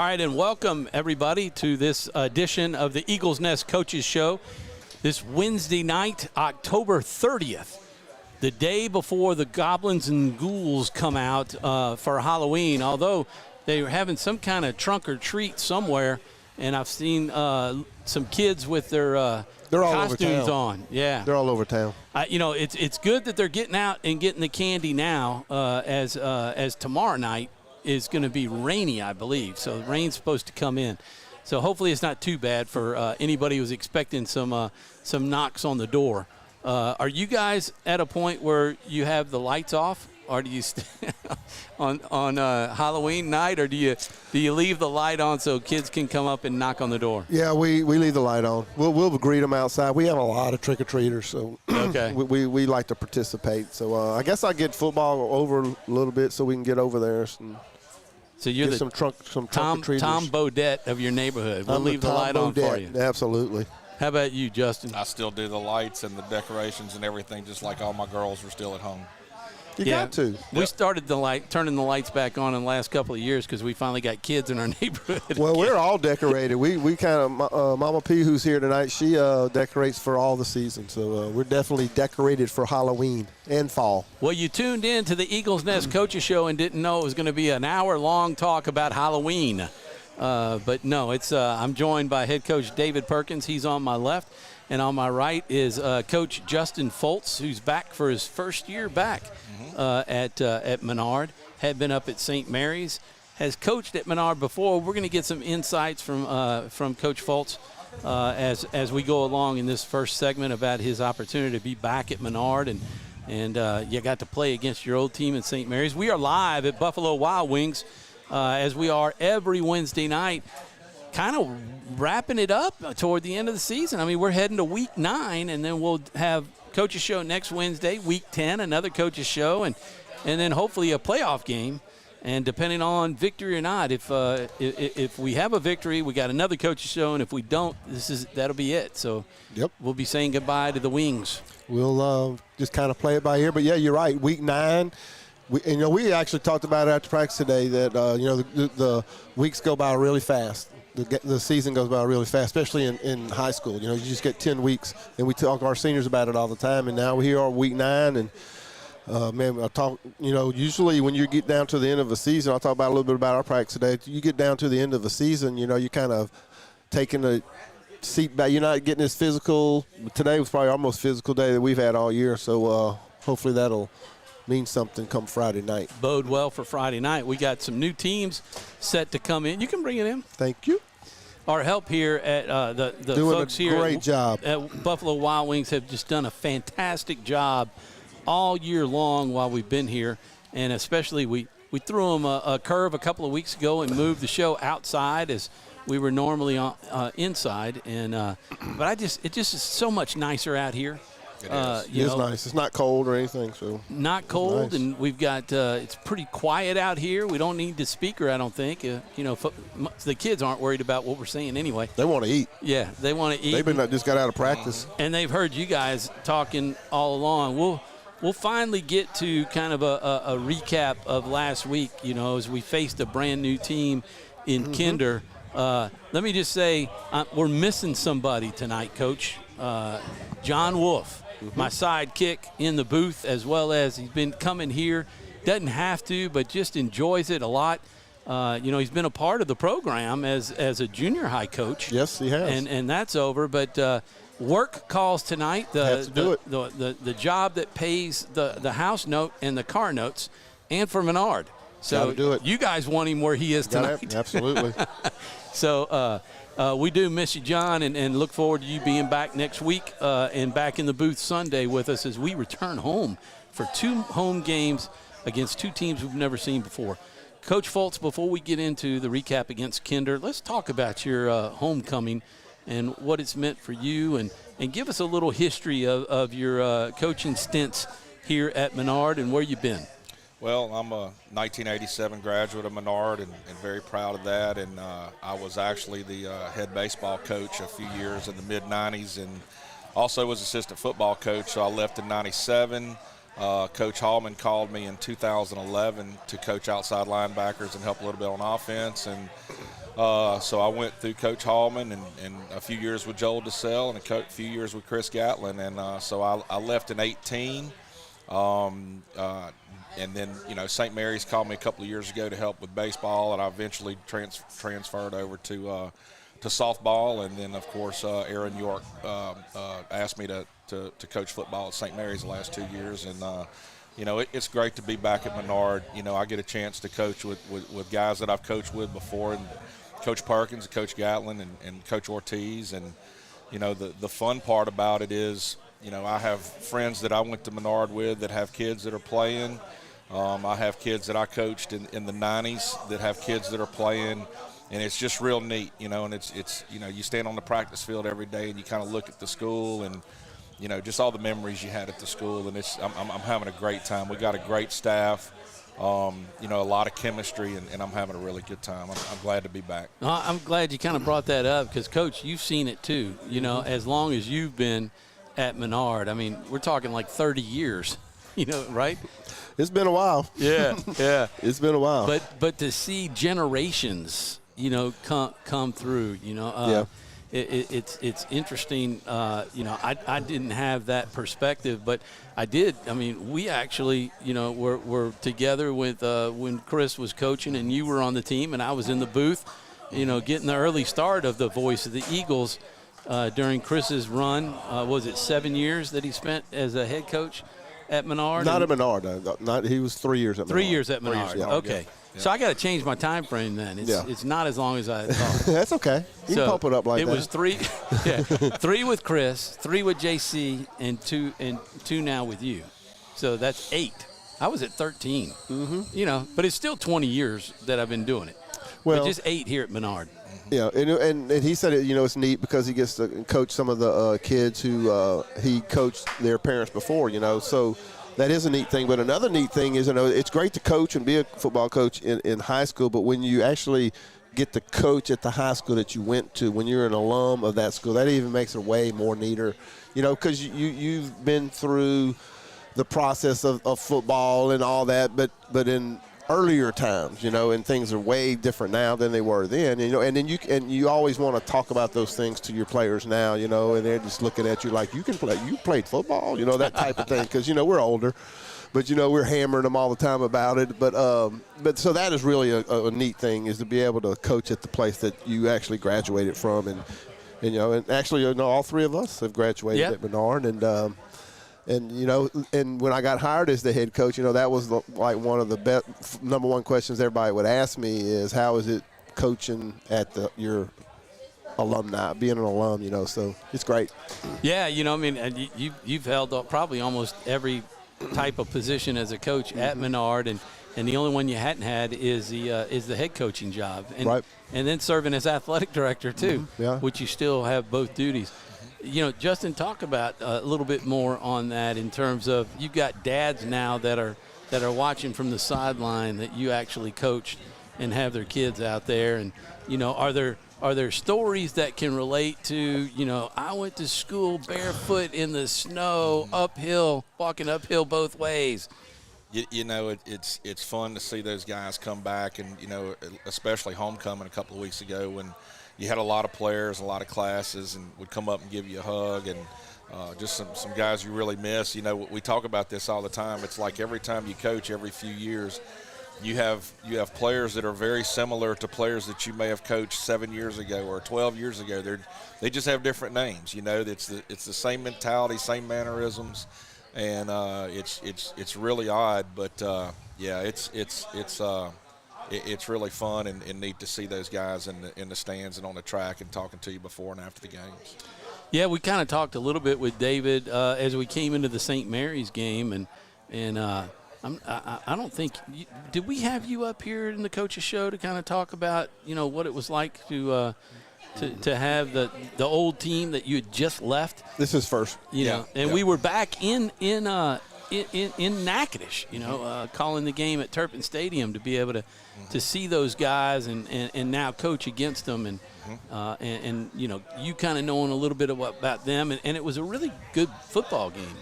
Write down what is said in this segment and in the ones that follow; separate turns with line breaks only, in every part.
right, and welcome, everybody, to this edition of the Eagles Nest Coaches Show. This Wednesday night, October 30th, the day before the goblins and ghouls come out for Halloween, although they were having some kind of trunk or treat somewhere, and I've seen some kids with their costumes on. Yeah,
they're all over town.
It's good that they're getting out and getting the candy now, as tomorrow night is going to be rainy, I believe. So the rain's supposed to come in. So hopefully it's not too bad for anybody who's expecting some knocks on the door. Are you guys at a point where you have the lights off, or do you on Halloween night, or do you leave the light on so kids can come up and knock on the door?
Yeah, we leave the light on. We'll greet them outside. We have a lot of trick-or-treaters, so
okay.
we like to participate. So I guess I'll get football over a little bit so we can get over there.
So you're the
some
Tom Bouchie of your neighborhood. We'll leave the light on for you.
Absolutely.
How about you, Justin?
I still do the lights and the decorations and everything, just like all my girls were still at home.
You got to.
We started turning the lights back on in the last couple of years because we finally got kids in our neighborhood.
Well, we're all decorated. We kind of Mama P, who's here tonight, she decorates for all the seasons. So we're definitely decorated for Halloween and fall.
Well, you tuned in to the Eagles Nest Coaches Show and didn't know it was going to be an hour-long talk about Halloween. But no, I'm joined by head coach David Perkins. He's on my left. And on my right is Coach Justin Foltz, who's back for his first year back at Menard. Had been up at St. Mary's, has coached at Menard before. We're going to get some insights from Coach Foltz as we go along in this first segment about his opportunity to be back at Menard, and you got to play against your old team in St. Mary's. We are live at Buffalo Wild Wings, as we are every Wednesday night, kind of wrapping it up toward the end of the season. I mean, we're heading to week 9, and then we'll have Coach's Show next Wednesday, week 10, another Coach's Show, and then hopefully a playoff game. And depending on victory or not, if we have a victory, we got another Coach's Show, and if we don't, that'll be it. So We'll be saying goodbye to the Wings.
We'll just kind of play it by ear. But, yeah, you're right, week 9. We actually talked about it after practice today that, the weeks go by really fast. The season goes by really fast, especially in high school. You just get 10 weeks, and we talk to our seniors about it all the time. And now we are week 9, and I talk. Usually when you get down to the end of the season, I'll talk about a little bit about our practice today. You get down to the end of the season, you kind of taking a seat back. You're not getting as physical. Today was probably our most physical day that we've had all year. So hopefully that'll mean something come Friday night.
Bode well for Friday night. We got some new teams set to come in. You can bring it in.
Thank you.
Our help here at the
doing
folks
a
here
great job
at Buffalo Wild Wings have just done a fantastic job all year long while we've been here, and especially we threw them a curve a couple of weeks ago and moved the show outside as we were normally inside, and but it just is so much nicer out here.
It is nice. It's not cold or anything, so
not cold,
nice.
And we've got it's pretty quiet out here. We don't need the speaker, I don't think. The kids aren't worried about what we're saying anyway.
They want to eat.
Yeah, they want to eat.
They've just got out of practice,
and they've heard you guys talking all along. We'll finally get to kind of a recap of last week. As we faced a brand new team in Kinder. Let me just say we're missing somebody tonight, Coach. John Wolf. My sidekick in the booth, as well as he's been coming here. Doesn't have to, but just enjoys it a lot. He's been a part of the program as a junior high coach.
Yes, he has.
And that's over. But work calls tonight. The job that pays the house note and the car notes, and for Menard. So
do it.
You guys want him where he is tonight.
Absolutely.
So we do miss you, John, and look forward to you being back next week and back in the booth Sunday with us as we return home for 2 home games against 2 teams we've never seen before. Coach Foltz, before we get into the recap against Kinder, let's talk about your homecoming and what it's meant for you, and give us a little history of your coaching stints here at Menard and where you've been.
Well, I'm a 1987 graduate of Menard and very proud of that. And I was actually the head baseball coach a few years in the mid-'90s, and also was assistant football coach. So I left in '97. Coach Hallman called me in 2011 to coach outside linebackers and help a little bit on offense. And So I went through Coach Hallman and a few years with Joel DeSalle and a few years with Chris Gatlin. And so I left in 18. And then, St. Mary's called me a couple of years ago to help with baseball, and I eventually transferred over to softball. And then, of course, Aaron York asked me to coach football at St. Mary's the last 2 years. And, it's great to be back at Menard. I get a chance to coach with guys that I've coached with before, and Coach Perkins, Coach Gatlin, and Coach Ortiz. And, the fun part about it is, I have friends that I went to Menard with that have kids that are playing. I have kids that I coached in the 90s that have kids that are playing, and it's just real neat, and it's you stand on the practice field every day and you kind of look at the school and, just all the memories you had at the school, and I'm having a great time. We got a great staff, a lot of chemistry, and I'm having a really good time. I'm glad to be back.
I'm glad you kind of brought that up because, Coach, you've seen it too. As long as you've been at Menard, I mean, we're talking like 30 years, right?
It's been a while.
Yeah.
It's been a while.
But to see generations, come through, it's interesting. I didn't have that perspective, but I did. I mean, we actually, were together with when Chris was coaching and you were on the team and I was in the booth, getting the early start of the voice of the Eagles during Chris's run. Was it 7 years that he spent as a head coach at Menard?
Not at Menard. He was 3 years at Menard.
3 years at Menard.
Yeah.
Okay. Yeah. So I got to change my time frame then. It's not as long as I thought.
That's okay. You can pump it up like that.
It was 3 3 with Chris, 3 with JC, and two now with you. So that's 8. I was at 13. Mm-hmm. But it's still 20 years that I've been doing it. Well, but just 8 here at Menard.
Yeah, and he said it's neat because he gets to coach some of the kids who he coached their parents before, so that is a neat thing. But another neat thing is, it's great to coach and be a football coach in high school, but when you actually get to coach at the high school that you went to, when you're an alum of that school, that even makes it way more neater, because you've been through the process of football and all that, but in earlier times, and things are way different now than they were then, and then you always want to talk about those things to your players now, and they're just looking at you like you played football, that type of thing, because we're older, but we're hammering them all the time about it, but so that is really a neat thing, is to be able to coach at the place that you actually graduated from, and actually all 3 of us have graduated at Menard, and when I got hired as the head coach, that was like one of the best number one questions everybody would ask me is, how is it coaching at your alumni, being an alum, so it's great. Yeah,
you've held up probably almost every type of position as a coach at Menard, and the only one you hadn't had is the head coaching job, and then serving as athletic director too, which you still have both duties. Justin, talk about a little bit more on that in terms of, you've got dads now that are watching from the sideline that you actually coached and have their kids out there, and are there stories that can relate to, I went to school barefoot in the snow, uphill, walking uphill both ways.
It's fun to see those guys come back, and especially homecoming a couple of weeks ago when you had a lot of players, a lot of classes, and would come up and give you a hug, and just some guys you really miss. We talk about this all the time. It's like every time you coach, every few years, you have players that are very similar to players that you may have coached 7 years ago or 12 years ago. They just have different names. It's the same mentality, same mannerisms, and it's really odd, but it's really fun and neat to see those guys in the stands and on the track and talking to you before and after the games.
Yeah, we kind of talked a little bit with David as we came into the St. Mary's game, and I don't think did we have you up here in the coaches show to kind of talk about what it was like to have the old team that you had just left.
This is first,
we were back in Natchitoches, calling the game at Turpin Stadium to be able to see those guys and now coach against them, and you kind of knowing a little bit about them, and it was a really good football game.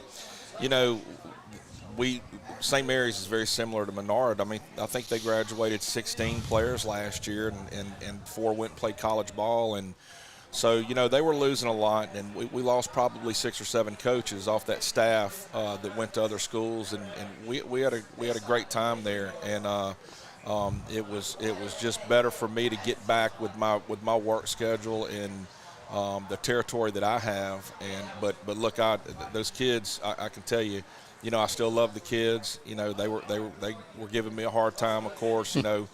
St. Mary's is very similar to Menard. I mean, I think they graduated 16 players last year, and 4 went and played college ball. And so, you know, they were losing a lot, and we lost probably 6 or 7 coaches off that staff that went to other schools, and we had a great time there. And it was just better for me to get back with my work schedule and the territory that I have. And but look, those kids, I can tell you, you know, I still love the kids. You know, they were giving me a hard time, of course. You know.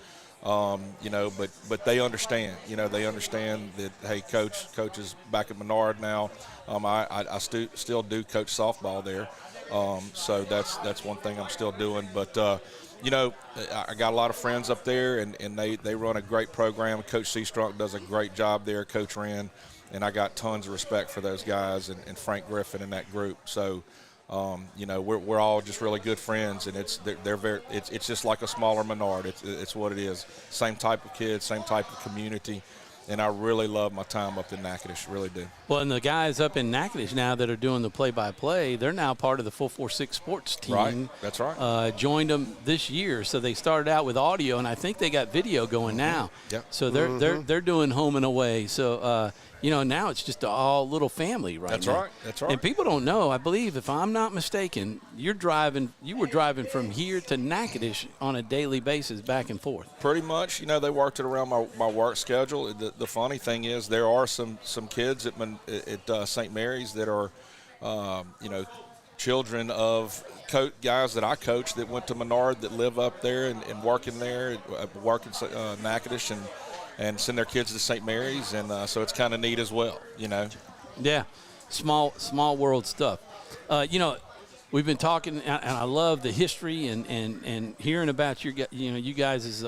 You know, but they understand. You know, they understand that, hey, coach is back at Menard now. I still do coach softball there, so that's one thing I'm still doing. But you know, I got a lot of friends up there, and they run a great program. Coach Seastrunk does a great job there. Coach Wren, and I got tons of respect for those guys and Frank Griffin and that group. So. You know, we're all just really good friends, and it's just like a smaller Menard. It's what it is. Same type of kids, same type of community, and I really love my time up in Natchitoches, really do.
Well, and the guys up in Natchitoches now that are doing the play-by-play, they're now part of the 446 sports team.
Right, that's right.
Joined them this year, so they started out with audio, and I think they got video going now.
Yep.
So they're doing home and away. So you know, now it's just all little family right
That's
now.
right. That's right.
And people don't know. I believe, if I'm not mistaken, you were driving from here to Natchitoches on a daily basis, back and forth.
Pretty much. You know, they worked it around my work schedule. The funny thing is, there are some kids at St. Mary's that are, you know, children of guys that I coach that went to Menard that live up there and working there, working Natchitoches and send their kids to St. Mary's, and so it's kind of neat as well, you know.
Yeah, small world stuff. You know, we've been talking, and I love the history and hearing about you guys'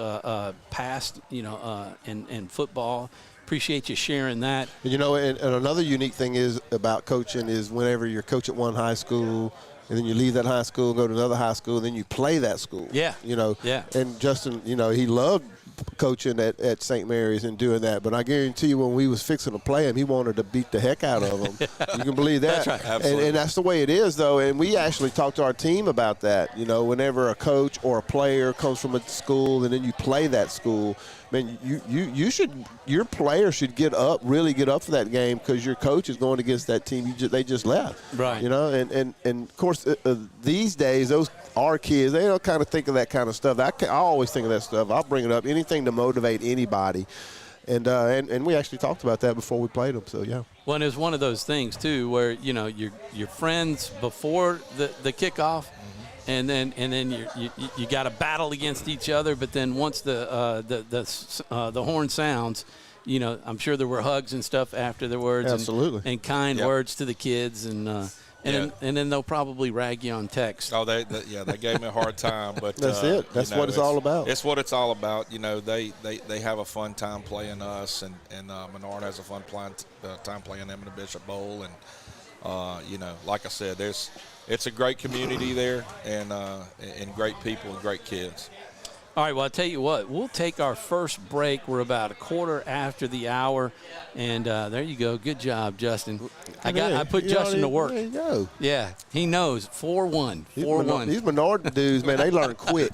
past, you know, in football. Appreciate you sharing that.
You know, and another unique thing is about coaching is whenever you're coach at one high school, and then you leave that high school, go to another high school, and then you play that school.
Yeah.
You know.
Yeah.
And Justin, you know, he loved coaching at St. Mary's and doing that, but I guarantee you when we was fixing to play him, he wanted to beat the heck out of him. You can believe that.
That's right.
Absolutely.
And that's the way it is, though, and we actually talked to our team about that. You know, whenever a coach or a player comes from a school and then you play that school, man, your player should really get up for that game, because your coach is going against that team they just left.
Right.
You know, and of course these days our kids, they don't kind of think of that kind of stuff. I always think of that stuff. I'll bring it up, anything to motivate anybody. And we actually talked about that before we played them. So yeah.
Well, and it's one of those things too, where you know you're friends before the kickoff. And then you got to battle against each other. But then once the horn sounds, you know, I'm sure there were hugs and stuff afterwards.
Absolutely.
And kind words to the kids, and then they'll probably rag you on text.
Oh, they gave me a hard time, but
that's it. That's what it's all about.
It's what it's all about. You know, they have a fun time playing us, and Menard has a fun time playing them in the Bishop Bowl, and you know, like I said, it's a great community there, and great people and great kids.
All right, well, I'll tell you what. We'll take our first break. We're about a quarter after the hour, and there you go. Good job, Justin. I put Justin to work.
There you go.
Yeah, he knows. 4-1. 4-1.
These Menard dudes, man, they learn quick.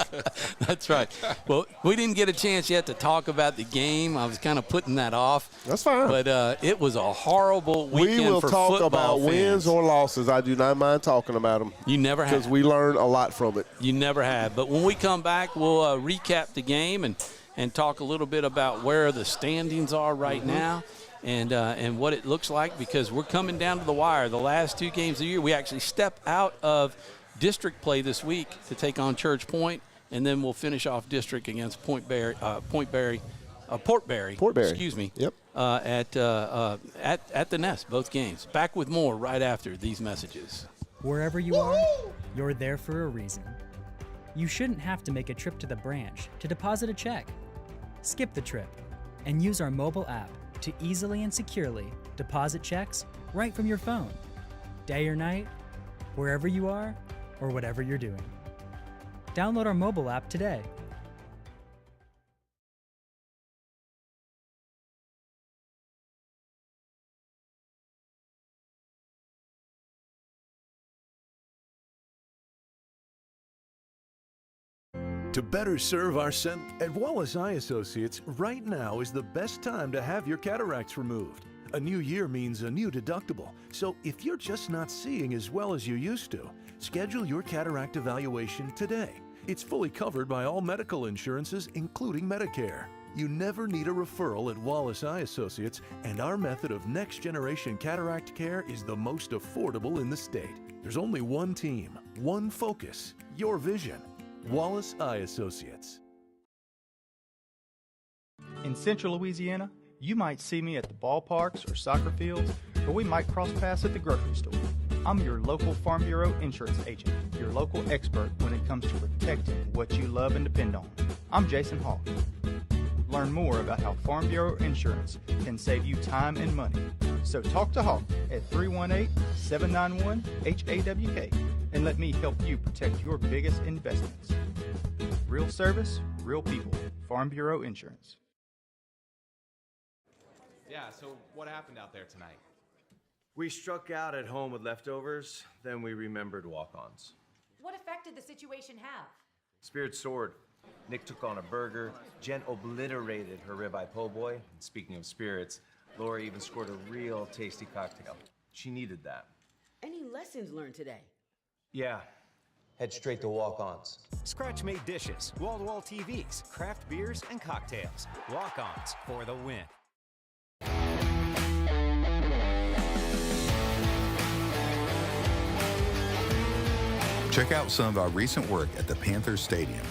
That's right. Well, we didn't get a chance yet to talk about the game. I was kind of putting that off.
That's fine.
But it was a horrible weekend
We will
for
talk
football
about
fans.
wins or losses. I do not mind talking about them.
You never have.
Because we learn a lot from it.
You never have. But when we come back, we'll recap the game and talk a little bit about where the standings are right now. And what it looks like, because we're coming down to the wire. The last 2 games of the year, we actually step out of district play this week to take on Church Point, and then we'll finish off district against Port Barry. Excuse me.
Yep.
At the Nest, both games. Back with more right after these messages.
Wherever you are, you're there for a reason. You shouldn't have to make a trip to the branch to deposit a check. Skip the trip and use our mobile app to easily and securely deposit checks right from your phone. Day or night, wherever you are, or whatever you're doing. Download our mobile app today.
To better serve our at Wallace Eye Associates, right now is the best time to have your cataracts removed. A new year means a new deductible, so if you're just not seeing as well as you used to, schedule your cataract evaluation today. It's fully covered by all medical insurances, including Medicare. You never need a referral at Wallace Eye Associates, and our method of next-generation cataract care is the most affordable in the state. There's only one team, one focus, your vision. Wallace Eye Associates.
In Central Louisiana, you might see me at the ballparks or soccer fields, or we might cross paths at the grocery store. I'm your local Farm Bureau insurance agent, your local expert when it comes to protecting what you love and depend on. I'm Jason Hawk. Learn more about how Farm Bureau insurance can save you time and money. So talk to Hawk at 318-791-HAWK and let me help you protect your biggest investments. Real service, real people. Farm Bureau Insurance.
Yeah, so what happened out there tonight?
We struck out at home with leftovers, then we remembered walk-ons.
What effect did the situation have?
Spirit soared. Nick took on a burger. Jen obliterated her ribeye po' boy. And speaking of spirits, Laura even scored a real tasty cocktail. She needed that.
Any lessons learned today?
Yeah. Head straight to walk-ons.
Scratch-made dishes, wall-to-wall TVs, craft beers, and cocktails. Walk-ons for the win.
Check out some of our recent work at the Panthers Stadium.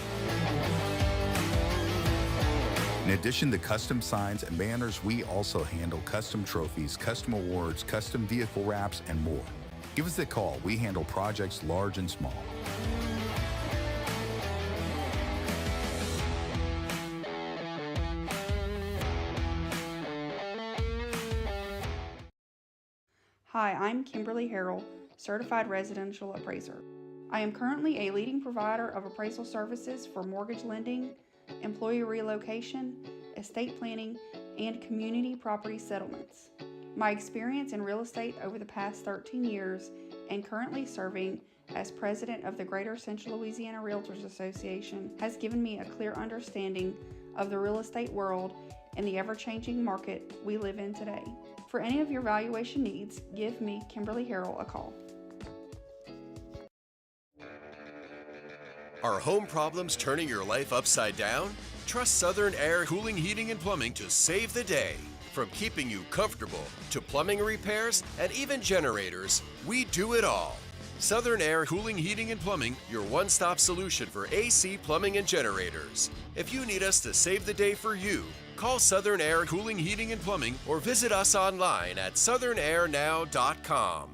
In addition to custom signs and banners, we also handle custom trophies, custom awards, custom vehicle wraps, and more. Give us a call. We handle projects large and small.
Hi, I'm Kimberly Harrell, Certified Residential Appraiser. I am currently a leading provider of appraisal services for mortgage lending, employee relocation, estate planning, and community property settlements. My experience in real estate over the past 13 years and currently serving as president of the Greater Central Louisiana Realtors Association has given me a clear understanding of the real estate world and the ever-changing market we live in today. For any of your valuation needs, give me, Kimberly Harrell, a call.
Are home problems turning your life upside down? Trust Southern Air Cooling, Heating, and Plumbing to save the day. From keeping you comfortable to plumbing repairs and even generators, we do it all. Southern Air Cooling, Heating, and Plumbing, your one-stop solution for AC, plumbing, and generators. If you need us to save the day for you, call Southern Air Cooling, Heating, and Plumbing or visit us online at southernairnow.com.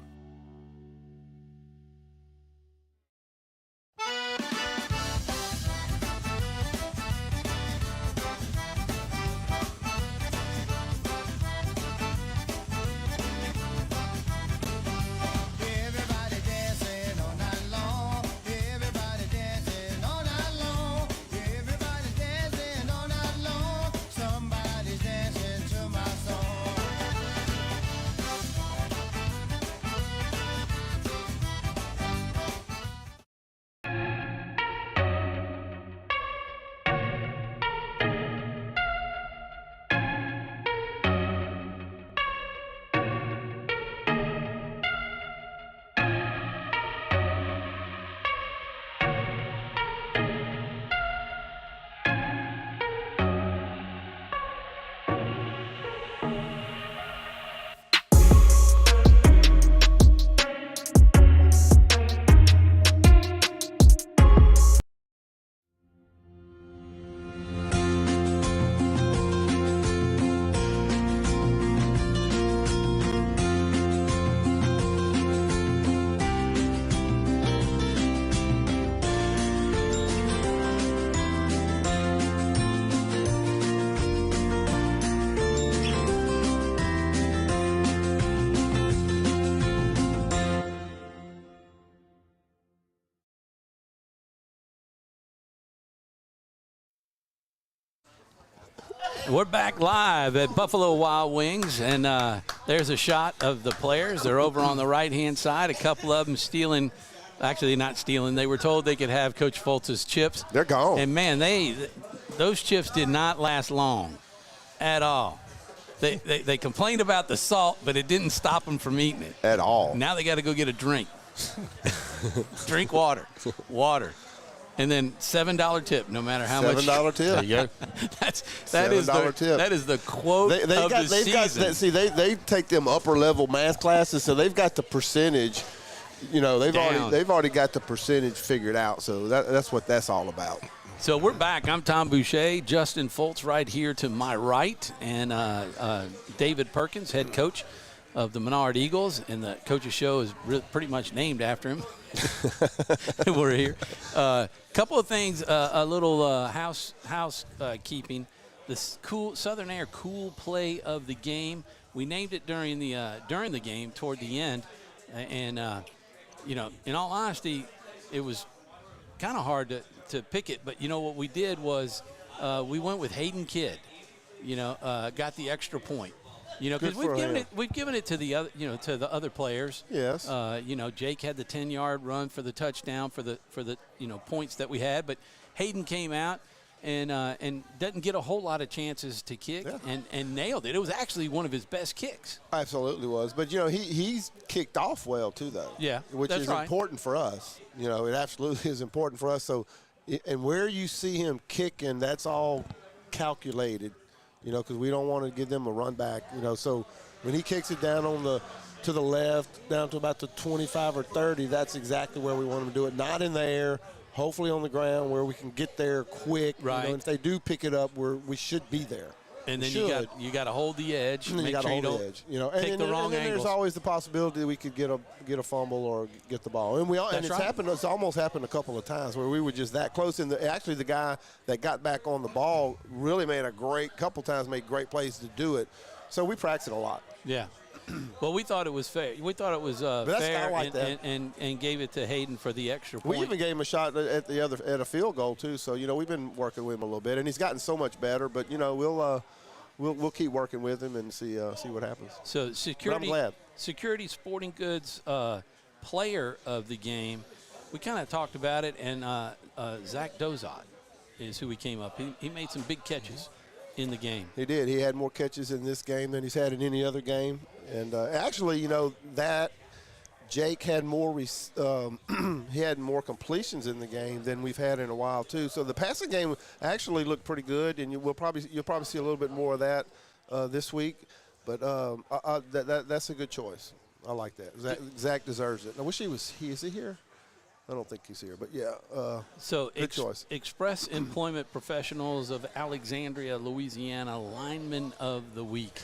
We're back live at Buffalo Wild Wings, and there's a shot of the players. They're over on the right-hand side, a couple of them stealing Actually, they're not stealing. They were told they could have Coach Foltz's chips.
They're gone.
And, man, those chips did not last long at all. They complained about the salt, but it didn't stop them from eating it.
At all.
Now they got to go get a drink. Drink water. Water. And then $7 tip, no matter how much.
$7 tip.
There you go. That is the quote of the season.
They take them upper level math classes, so they've got the percentage. They've already got the percentage figured out. So that's what that's all about.
So we're back. I'm Tom Bouchie, Justin Foltz right here to my right, and David Perkins, head coach of the Menard Eagles, and the coach's show is pretty much named after him. We're here. Couple of things, a little housekeeping. This cool Southern Air cool play of the game. We named it during the game toward the end, and in all honesty, it was kind of hard to pick it. But what we did was we went with Hayden Kidd. Got the extra point. Because we've given it to the other, to the other players.
Yes.
Jake had the 10-yard run for the touchdown for the points that we had, but Hayden came out and doesn't get a whole lot of chances to kick and nailed it. It was actually one of his best kicks.
Absolutely was. But he's kicked off well too, though.
Yeah,
which is important for us. It absolutely is important for us. So, and where you see him kicking, that's all calculated. Because we don't want to give them a run back. So when he kicks it down to the left, down to about the 25 or 30, that's exactly where we want him to do it. Not in the air, hopefully on the ground where we can get there quick.
Right.
And if they do pick it up, we should be there.
And then you got to hold the edge.
Make sure you don't
take the wrong angles.
There's always the possibility that we could get a fumble or get the ball. And it's almost happened a couple of times where we were just that close. And actually the guy that got back on the ball really made couple times made great plays to do it. So we practiced it a lot.
Yeah. Well, we thought it was fair. We thought it was fair and gave it to Hayden for the extra point.
We even gave him a shot at a field goal too. So we've been working with him a little bit, and he's gotten so much better. But we'll keep working with him and see what happens.
So Security Sporting Goods player of the game. We kind of talked about it, and Zach Dozot is who he came up. He made some big catches in the game.
He did. He had more catches in this game than he's had in any other game. And actually, that Jake had more he had more completions in the game than we've had in a while too. So the passing game actually looked pretty good, and you'll probably see a little bit more of that this week. But that's a good choice. I like that. Zach deserves it. I wish he was. Is he here? I don't think he's here, but yeah. Good choice.
Express Employment Professionals of Alexandria, Louisiana, Lineman of the Week.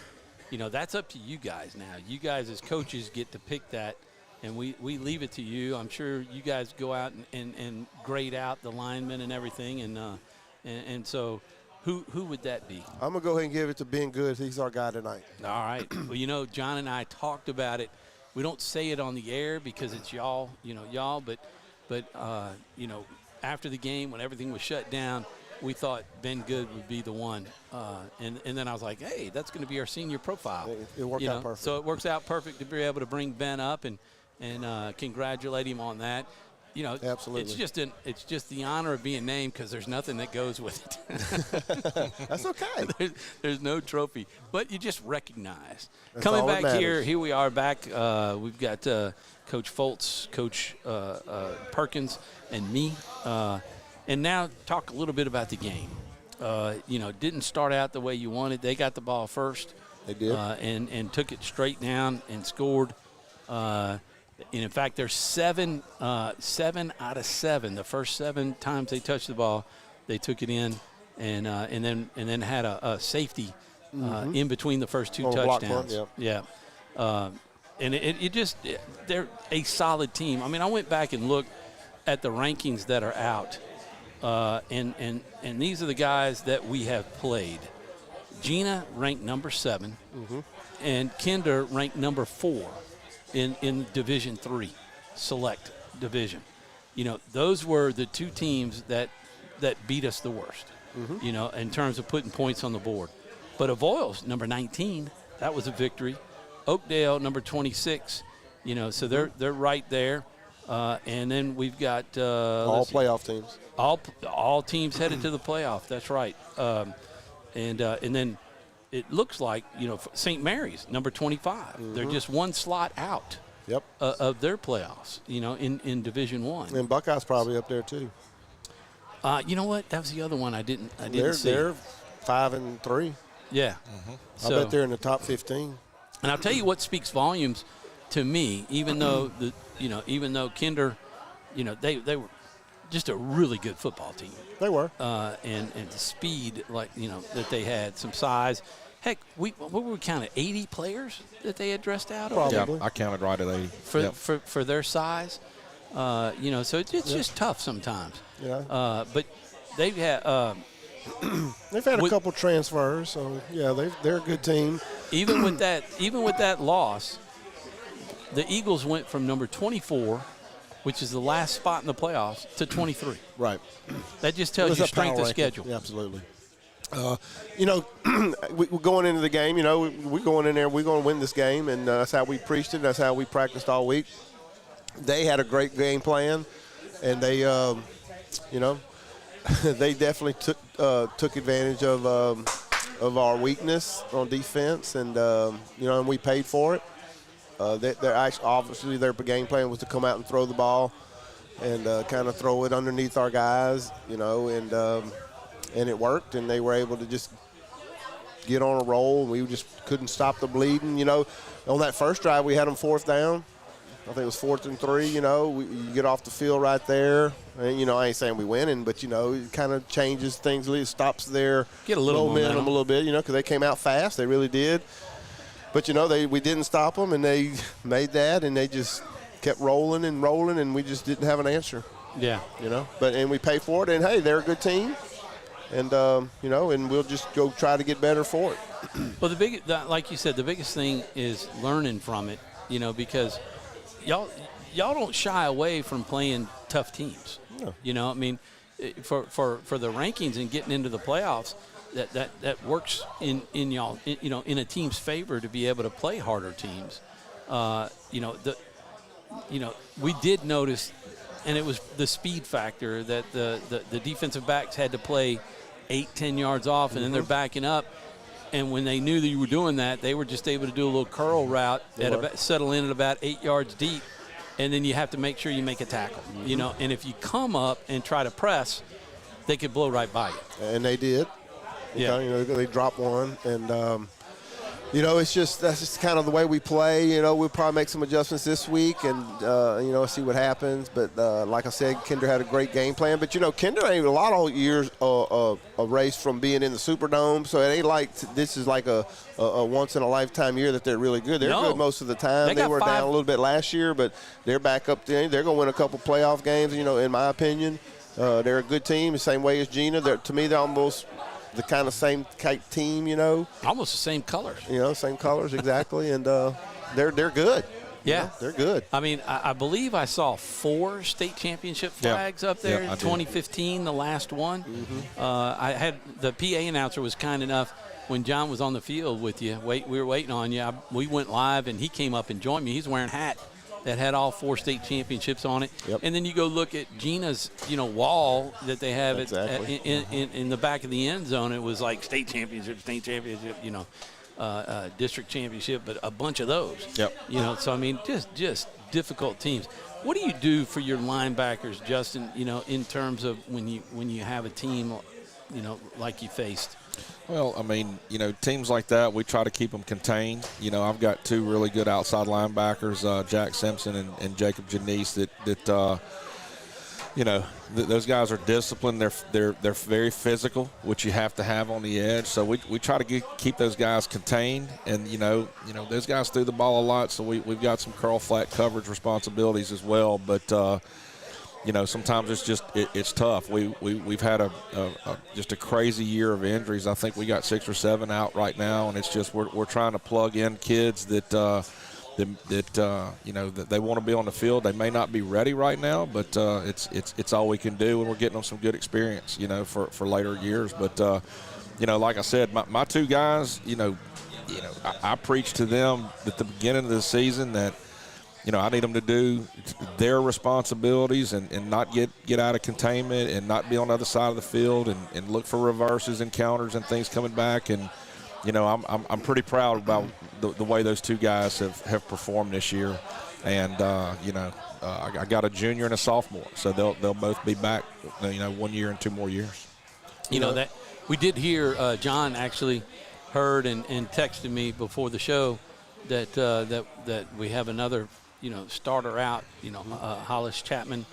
That's up to you guys now. You guys as coaches get to pick that, and we leave it to you. I'm sure you guys go out and grade out the linemen and everything, and so who would that be?
I'm going to go ahead and give it to Ben Good. He's our guy tonight.
All right. Well, John and I talked about it. We don't say it on the air because it's y'all, but after the game when everything was shut down, we thought Ben Good would be the one. And then I was like, hey, that's going to be our senior profile.
It worked out perfect.
So it works out perfect to be able to bring Ben up and congratulate him on that.
Absolutely.
It's just the honor of being named because there's nothing that goes with it.
That's okay.
There's no trophy, but you just recognize.
That's
Coming
all that
back
matters.
here we are back. We've got Coach Foltz, Coach Perkins, and me. And now talk a little bit about the game. Didn't start out the way you wanted. They got the ball first.
They did.
And took it straight down and scored. And in fact, there's 7 out of 7. The first 7 times they touched the ball, they took it in, and then had a safety in between the first 2 touchdowns.
Punt,
yeah. And they're a solid team. I mean, I went back and looked at the rankings that are out, and these are the guys that we have played. Gina ranked number 7, and Kinder ranked number 4. In Division III, select division. Those were the 2 teams that beat us the worst, in terms of putting points on the board. But Avoyelles, number 19, that was a victory. Oakdale, number 26, so they're right there. And then we've got
all playoff teams.
All teams headed to the playoff. That's right. And then it looks like, St. Mary's, number 25. They're just one slot out of their playoffs, in Division I.
And Buckeyes probably up there too.
You know what? That was the other one I didn't see.
They're 5-3.
Yeah.
I bet they're in the top 15.
And I'll tell you what speaks volumes to me, even though Kinder, they were just a really good football team.
They were.
And the speed, that they had, some size. Heck, what were we counting? 80 players that they had dressed out?
Probably.
Yeah, I counted right at 80.
For their size. So it's just tough sometimes.
Yeah.
But they've had
they've had a couple transfers, so yeah, they're a good team.
Even with that loss, the Eagles went from number 24, which is the last spot in the playoffs, to 23.
Right.
That just tells you strength of schedule.
Yeah, absolutely. We're going into the game. We're going in there. We're going to win this game, and that's how we preached it. That's how we practiced all week. They had a great game plan, and they, they definitely took advantage of our weakness on defense, and and we paid for it. They're actually, obviously their game plan was to come out and throw the ball, and kind of throw it underneath our guys, and it worked, and they were able to just get on a roll. We just couldn't stop the bleeding. On that first drive, we had them 4th down. I think it was 4th and 3. You get off the field right there. And, I ain't saying we winning, but, it kind of changes things. It stops their
get a little
momentum a little bit, because they came out fast. They really did. But, we didn't stop them, and they made that, and they just kept rolling, and we just didn't have an answer.
Yeah.
And we paid for it, and, hey, they're a good team. And, and we'll just go try to get better for it.
Well, like you said, the biggest thing is learning from it, because y'all don't shy away from playing tough teams.
No.
For the rankings and getting into the playoffs, that works in y'all, in a team's favor to be able to play harder teams. We did notice, and it was the speed factor that the defensive backs had to play 8-10 yards off, and then they're backing up. And when they knew that you were doing that, they were just able to do a little curl route, settle in at about 8 yards deep, and then you have to make sure you make a tackle. And if you come up and try to press, they could blow right by you.
And they did.
Yeah.
They dropped one, and that's just kind of the way we play. We'll probably make some adjustments this week, and see what happens. But like I said, Kinder had a great game plan. But Kinder ain't a lot of years a race from being in the Superdome, so it ain't like this is like a once in a lifetime year that they're really good. They're good most of the time. They were down a little bit last year, but they're back up there. They're gonna win a couple playoff games. In my opinion, they're a good team. The same way as Gina. To me, they're almost the kind of same type team,
Almost the same colors.
Same colors, exactly. And they're good.
Yeah.
They're good.
I believe I saw 4 state championship flags up there in 2015, the last one. I had the PA announcer was kind enough when John was on the field with you. We were waiting on you. We went live, and he came up and joined me. He's wearing a hat that had all 4 state championships on it.
Yep.
And then you go look at Gina's, wall that they have in the back of the end zone. It was like state championship, district championship, but a bunch of those.
Yep.
So just difficult teams. What do you do for your linebackers, Justin? In terms of when you have a team, like you faced.
Well, teams like that, we try to keep them contained. I've got 2 really good outside linebackers, Jack Simpson and Jacob Janice, that those guys are disciplined. They're very physical, which you have to have on the edge. So we try to keep those guys contained, and those guys threw the ball a lot. So we've got some curl flat coverage responsibilities as well. But sometimes it's tough. We've had just a crazy year of injuries. I think we got 6 or 7 out right now, and it's just we're trying to plug in kids that they want to be on the field. They may not be ready right now, but it's all we can do, and we're getting them some good experience, for later years. But like I said, my 2 guys, I preached to them at the beginning of the season that I need them to do their responsibilities and not get out of containment and not be on the other side of the field and look for reverses and counters and things coming back. And, I'm pretty proud about the way those two guys have performed this year. And, I got a junior and a sophomore, so they'll both be back, 1 year and 2 more years.
That we did hear John actually heard and texted me before the show that we have another starter out, Hollis Chapman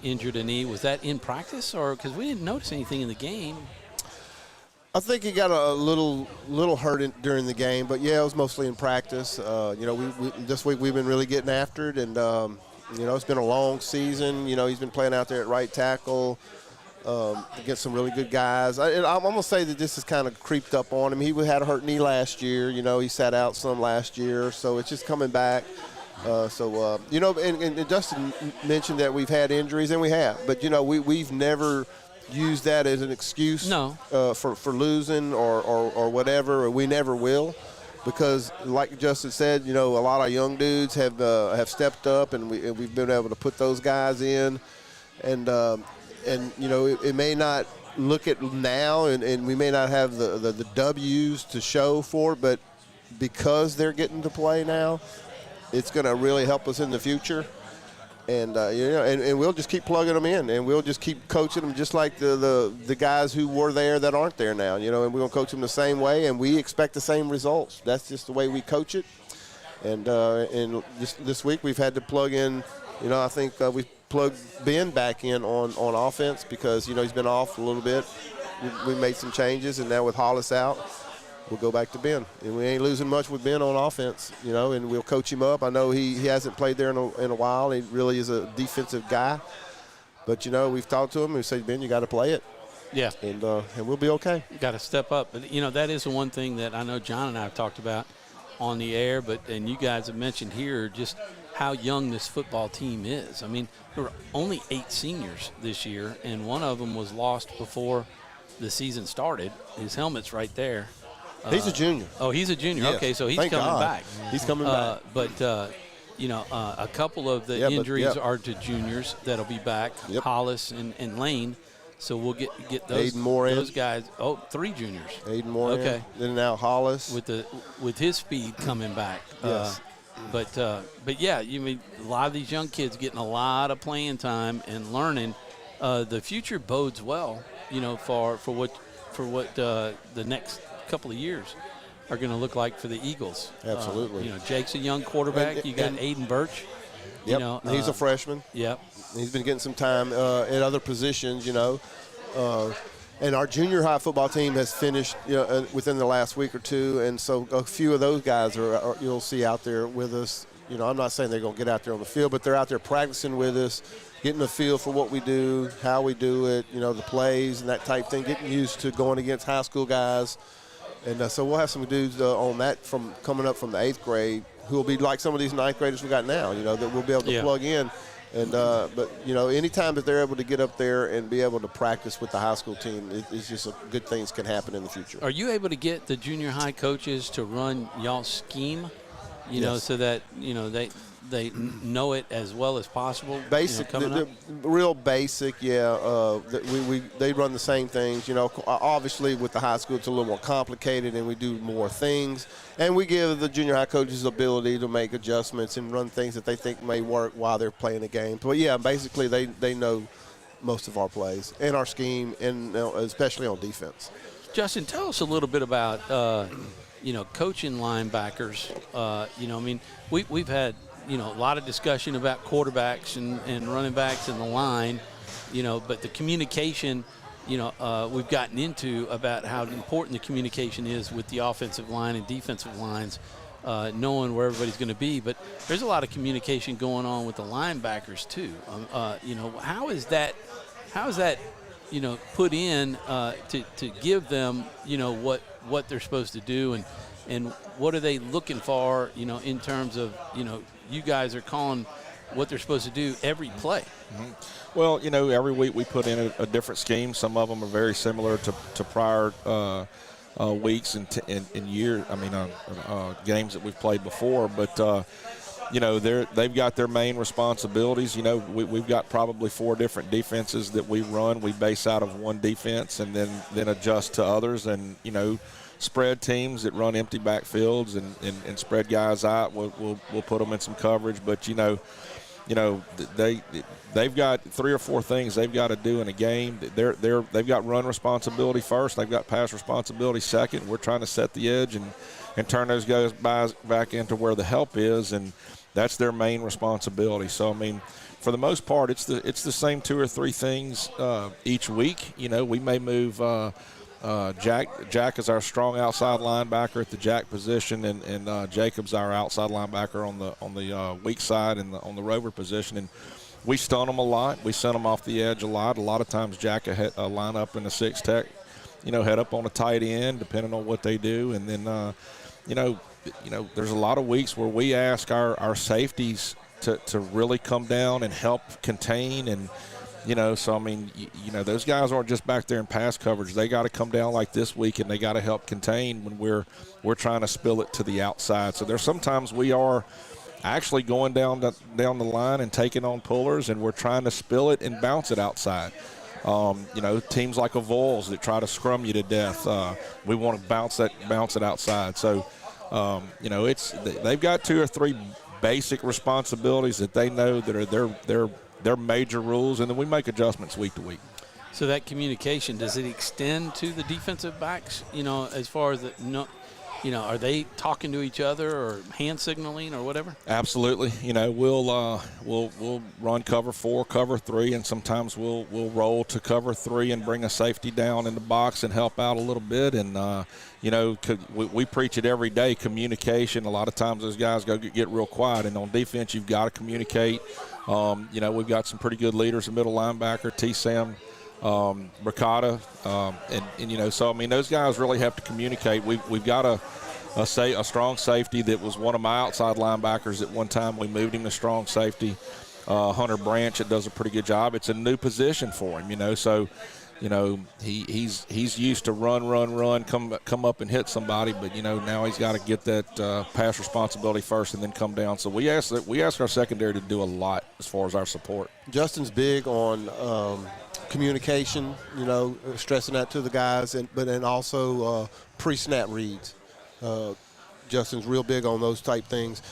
injured a knee. Was that in practice, or because we didn't notice anything in the game?
I think he got a little hurt during the game, but yeah, it was mostly in practice. We this week we've been really getting after it, and it's been a long season. He's been playing out there at right tackle against some really good guys. I'm gonna say that this has kind of creeped up on him. He had a hurt knee last year. He sat out some last year, so it's just coming back. And Justin mentioned that we've had injuries, and we have, but we've never use that as an excuse for losing or whatever, or we never will, because like Justin said, a lot of young dudes have stepped up, and we've been able to put those guys in, and it may not look at now, and we may not have the W's to show for it, but because they're getting to play now, it's going to really help us in the future. And and we'll just keep plugging them in, and we'll just keep coaching them just like the guys who were there that aren't there now. And we're gonna coach them the same way, and we expect the same results. That's just the way we coach it. And this week we've had to plug in. I think we plugged Ben back in on offense because he's been off a little bit. We made some changes, and now with Hollis out, we'll go back to Ben. And we ain't losing much with Ben on offense, and we'll coach him up. I know he hasn't played there in a while. He really is a defensive guy. But, we've talked to him and we say, Ben, you got to play it.
Yeah.
And we'll be okay.
Got to step up. But, that is the one thing that I know John and I have talked about on the air, and you guys have mentioned here just how young this football team is. I mean, there were only 8 seniors this year, and one of them was lost before the season started. His helmet's right there.
He's a junior.
Oh, he's a junior.
Yes.
Okay, so he's
Thank
coming
God.
back.
He's coming back.
But, a couple of the injuries are to juniors that'll be back, Hollis and Lane. So we'll get those guys. Oh, 3 juniors.
Aiden Moore.
Okay.
Then now Hollis.
With his speed coming back.
Yes.
But yeah, a lot of these young kids getting a lot of playing time and learning. The future bodes well, for what the next couple of years are going to look like for the Eagles.
Absolutely.
Jake's a young quarterback. You got Aiden Birch.
Yep. He's a freshman.
Yep.
He's been getting some time at other positions, And our junior high football team has finished within the last week or two, and so a few of those guys are you'll see out there with us. I'm not saying they're going to get out there on the field, but they're out there practicing with us, getting a feel for what we do, how we do it, the plays and that type thing, getting used to going against high school guys. And so we'll have some dudes on that from coming up from the 8th grade who will be like some of these 9th graders we got now, that we'll be able to plug in. And but anytime that they're able to get up there and be able to practice with the high school team, it's just good things can happen in the future.
Are you able to get the junior high coaches to run y'all's scheme, so that they know it as well as possible?
Basic, real basic, they run the same things. Obviously with the high school it's a little more complicated and we do more things, and we give the junior high coaches the ability to make adjustments and run things that they think may work while they're playing a game. But yeah, basically they know most of our plays and our scheme, and especially on defense.
Justin, tell us a little bit about coaching linebackers. We've had a lot of discussion about quarterbacks and running backs and the line, but the communication, we've gotten into about how important the communication is with the offensive line and defensive lines, knowing where everybody's going to be. But there's a lot of communication going on with the linebackers too. How is that put in to give them, what they're supposed to do, and what are they looking for, in terms of, you guys are calling what they're supposed to do every play.
Mm-hmm. Well, every week we put in a different scheme. Some of them are very similar to prior weeks and years. Games that we've played before. But you know, they've got their main responsibilities. You know, we've got probably 4 different defenses that we run. We base out of one defense and then adjust to others. And, you know, spread teams that run empty backfields and spread guys out, we'll put them in some coverage. But, you know, they've got 3 or 4 things they've got to do in a game. They've got run responsibility first. They've got pass responsibility second. We're trying to set the edge and turn those guys back into where the help is, and that's their main responsibility. So, I mean, for the most part, it's the same 2 or 3 things each week. You know, we may move Jack is our strong outside linebacker at the jack position, and Jacob's our outside linebacker on the weak side and on the rover position. And we stun them a lot. We send them off the edge a lot. A lot of times Jack will line up in the 6 tech, you know, head up on a tight end, depending on what they do. And then, you know, there's a lot of weeks where we ask our safeties to really come down and help contain. And, you know, so, I mean, you know, those guys aren't just back there in pass coverage. They got to come down like this week, and they got to help contain when we're trying to spill it to the outside. So there's sometimes we are actually going down the line and taking on pullers, and we're trying to spill it and bounce it outside. You know, teams like a Vols that try to scrum you to death, we want to bounce it outside. So, you know, they've got 2 or 3 basic responsibilities that they know that are their major rules, and then we make adjustments week to week.
So that communication, does it extend to the defensive backs? You know, as far as you know, are they talking to each other or hand signaling or whatever?
Absolutely. You know, we'll run cover 4, cover 3, and sometimes we'll roll to cover 3 and bring a safety down in the box and help out a little bit. And you know, we preach it every day. Communication. A lot of times those guys get real quiet, and on defense you've got to communicate. You know, we've got some pretty good leaders, a middle linebacker, T-Sam, Bricata, and you know, so I mean, those guys really have to communicate. We've got a strong safety that was one of my outside linebackers at one time. We moved him to strong safety. Hunter Branch, that does a pretty good job. It's a new position for him, you know, so you know he's used to run, come up and hit somebody, but you know now he's got to get that pass responsibility first and then come down. So we ask our secondary to do a lot as far as our support.
Justin's big on communication, you know, stressing that to the guys, but also pre-snap reads. Justin's real big on those type things.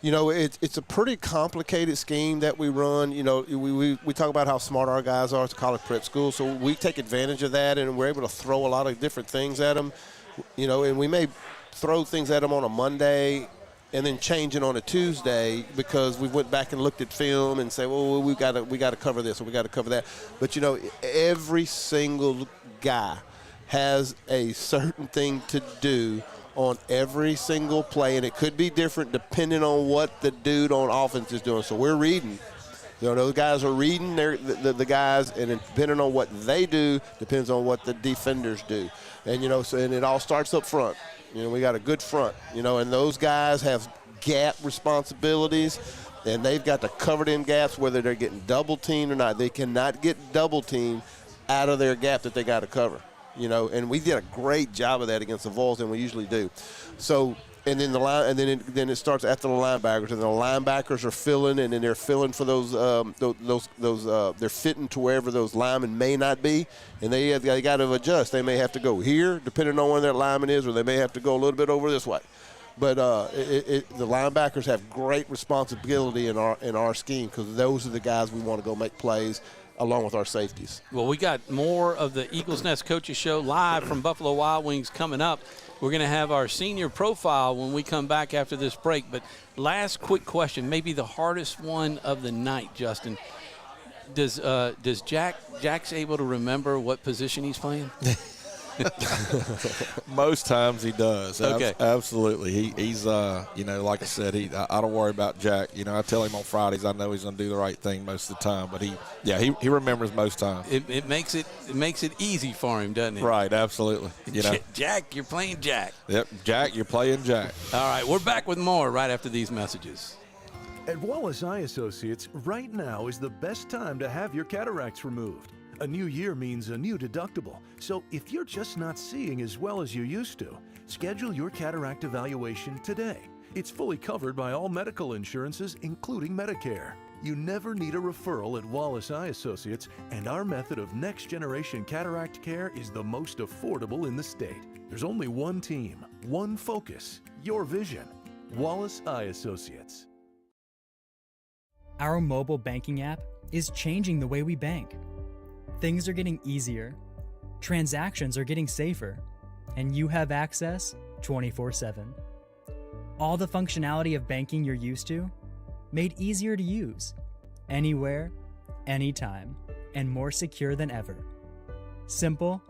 You know, it's a pretty complicated scheme that we run. You know, we talk about how smart our guys are. It's a college prep school, so we take advantage of that, and we're able to throw a lot of different things at them. You know, and we may throw things at them on a Monday and then change it on a Tuesday because we went back and looked at film and say, well, we got to cover this or we got to cover that. But, you know, every single guy has a certain thing to do on every single play, and it could be different depending on what the dude on offense is doing. So we're reading. You know, those guys are reading the guys, and depending on what they do, depends on what the defenders do. And, you know, and it all starts up front. You know, we got a good front, you know, and those guys have gap responsibilities, and they've got to cover them gaps whether they're getting double-teamed or not. They cannot get double-teamed out of their gap that they got to cover. You know, and we did a great job of that against the Vols, and we usually do. So, and then then it starts after the linebackers, and the linebackers are filling, and then they're filling for those they're fitting to wherever those linemen may not be, and they got to adjust. They may have to go here, depending on where their lineman is, or they may have to go a little bit over this way. But the linebackers have great responsibility in our scheme because those are the guys we want to go make plays, along with our safeties.
Well, we got more of the Eagles Nest Coaches Show live from Buffalo Wild Wings coming up. We're going to have our senior profile when we come back after this break. But last quick question, maybe the hardest one of the night, Justin. Does Jack's able to remember what position he's playing?
Most times he does.
Okay.
Absolutely. He's you know, like I said, I don't worry about Jack. You know, I tell him on Fridays I know he's going to do the right thing most of the time, but he remembers most times.
It makes it easy for him, doesn't it?
Right, absolutely. You know.
Jack, you're playing Jack.
Yep, Jack, you're playing Jack.
All right, we're back with more right after these messages.
At Wallace Eye Associates, right now is the best time to have your cataracts removed. A new year means a new deductible, so if you're just not seeing as well as you used to, schedule your cataract evaluation today. It's fully covered by all medical insurances, including Medicare. You never need a referral at Wallace Eye Associates, and our method of next-generation cataract care is the most affordable in the state. There's only one team, one focus, your vision. Wallace Eye Associates.
Our mobile banking app is changing the way we bank. Things are getting easier, transactions are getting safer, and you have access 24/7. All the functionality of banking you're used to, made easier to use, anywhere, anytime, and more secure than ever. Simple,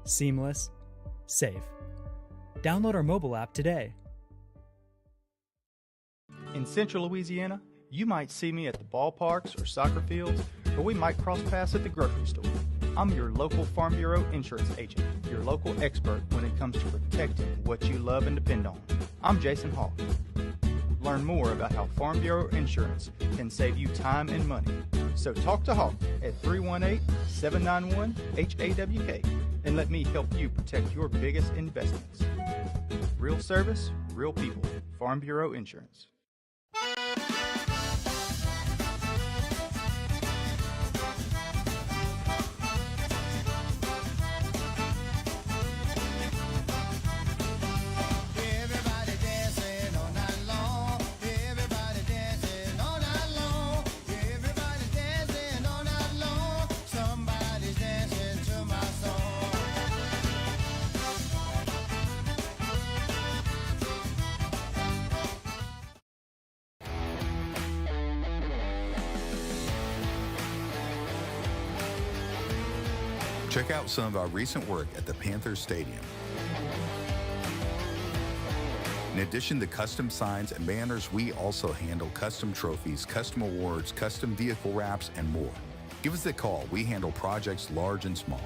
seamless, safe. Download our mobile app today.
In Central Louisiana, you might see me at the ballparks or soccer fields, or we might cross paths at the grocery store. I'm your local Farm Bureau insurance agent, your local expert when it comes to protecting what you love and depend on. I'm Jason Hawk. Learn more about how Farm Bureau Insurance can save you time and money. So talk to Hawk at 318-791-HAWK and let me help you protect your biggest investments. Real service, real people. Farm Bureau Insurance.
Check out some of our recent work at the Panthers Stadium. In addition to custom signs and banners, we also handle custom trophies, custom awards, custom vehicle wraps, and more. Give us a call. We handle projects large and small.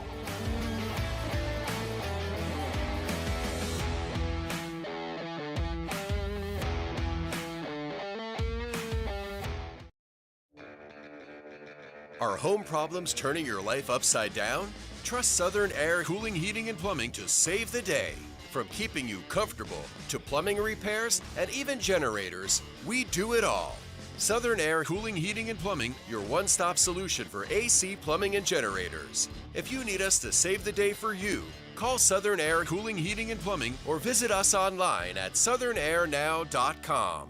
Are home problems turning your life upside down? Trust Southern Air Cooling, Heating, and Plumbing to save the day. From keeping you comfortable to plumbing repairs and even generators, we do it all. Southern Air Cooling, Heating, and Plumbing, your one-stop solution for AC, plumbing, and generators. If you need us to save the day for you, call Southern Air Cooling, Heating, and Plumbing or visit us online at southernairnow.com.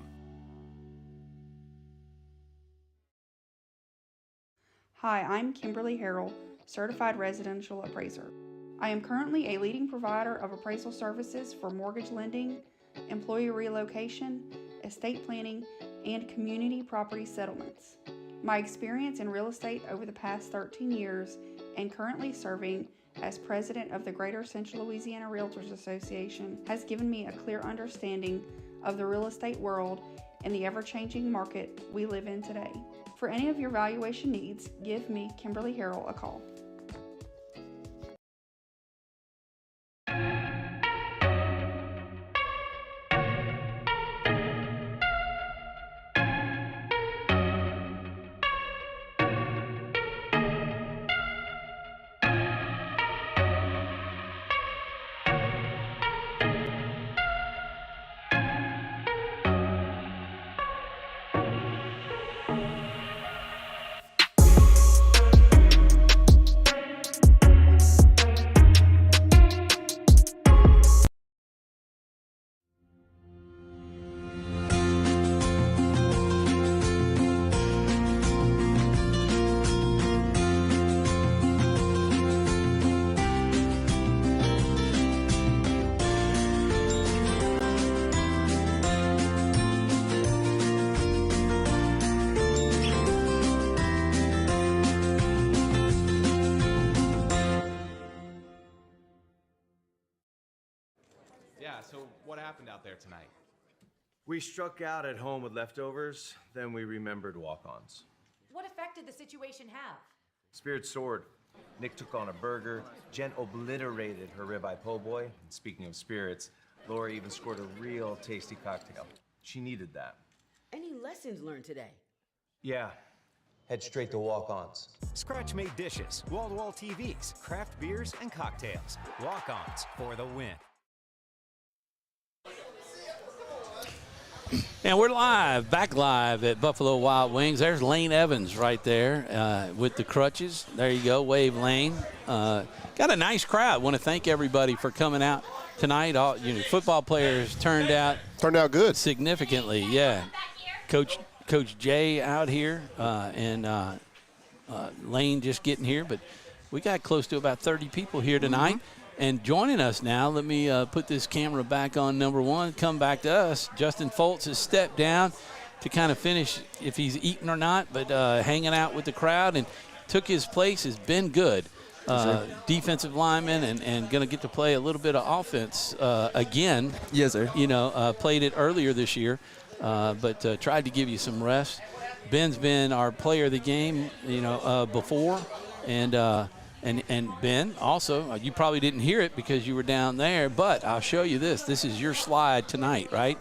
Hi, I'm Kimberly Harrell, Certified Residential Appraiser. I am currently a leading provider of appraisal services for mortgage lending, employee relocation, estate planning, and community property settlements. My experience in real estate over the past 13 years and currently serving as president of the Greater Central Louisiana Realtors Association has given me a clear understanding of the real estate world and the ever-changing market we live in today. For any of your valuation needs, give me, Kimberly Harrell, a call.
Yeah, so what happened out there tonight?
We struck out at home with leftovers, then we remembered walk-ons.
What effect did the situation have?
Spirit soared. Nick took on a burger. Jen obliterated her ribeye po' boy. And speaking of spirits, Laura even scored a real tasty cocktail. She needed that.
Any lessons learned today?
Yeah. Head straight to walk-ons.
Scratch-made dishes, wall-to-wall TVs, craft beers, and cocktails. Walk-ons for the win.
And we're back live at Buffalo Wild Wings. There's Lane Evans right there with the crutches. There you go, wave Lane. Got a nice crowd. Want to thank everybody for coming out tonight. All football players turned out
good
significantly. Yeah, Coach Jay out here and Lane just getting here, but we got close to about 30 people here tonight. And joining us now, let me put this camera back on number one, come back to us. Justin Foltz has stepped down to kind of finish if he's eating or not, but hanging out with the crowd, and took his place has been good. Defensive lineman and going to get to play a little bit of offense again.
Yes, sir.
Played it earlier this year, but tried to give you some rest. Ben's been our player of the game, before, and Ben, also, you probably didn't hear it because you were down there, but I'll show you this. This is your slide tonight, right?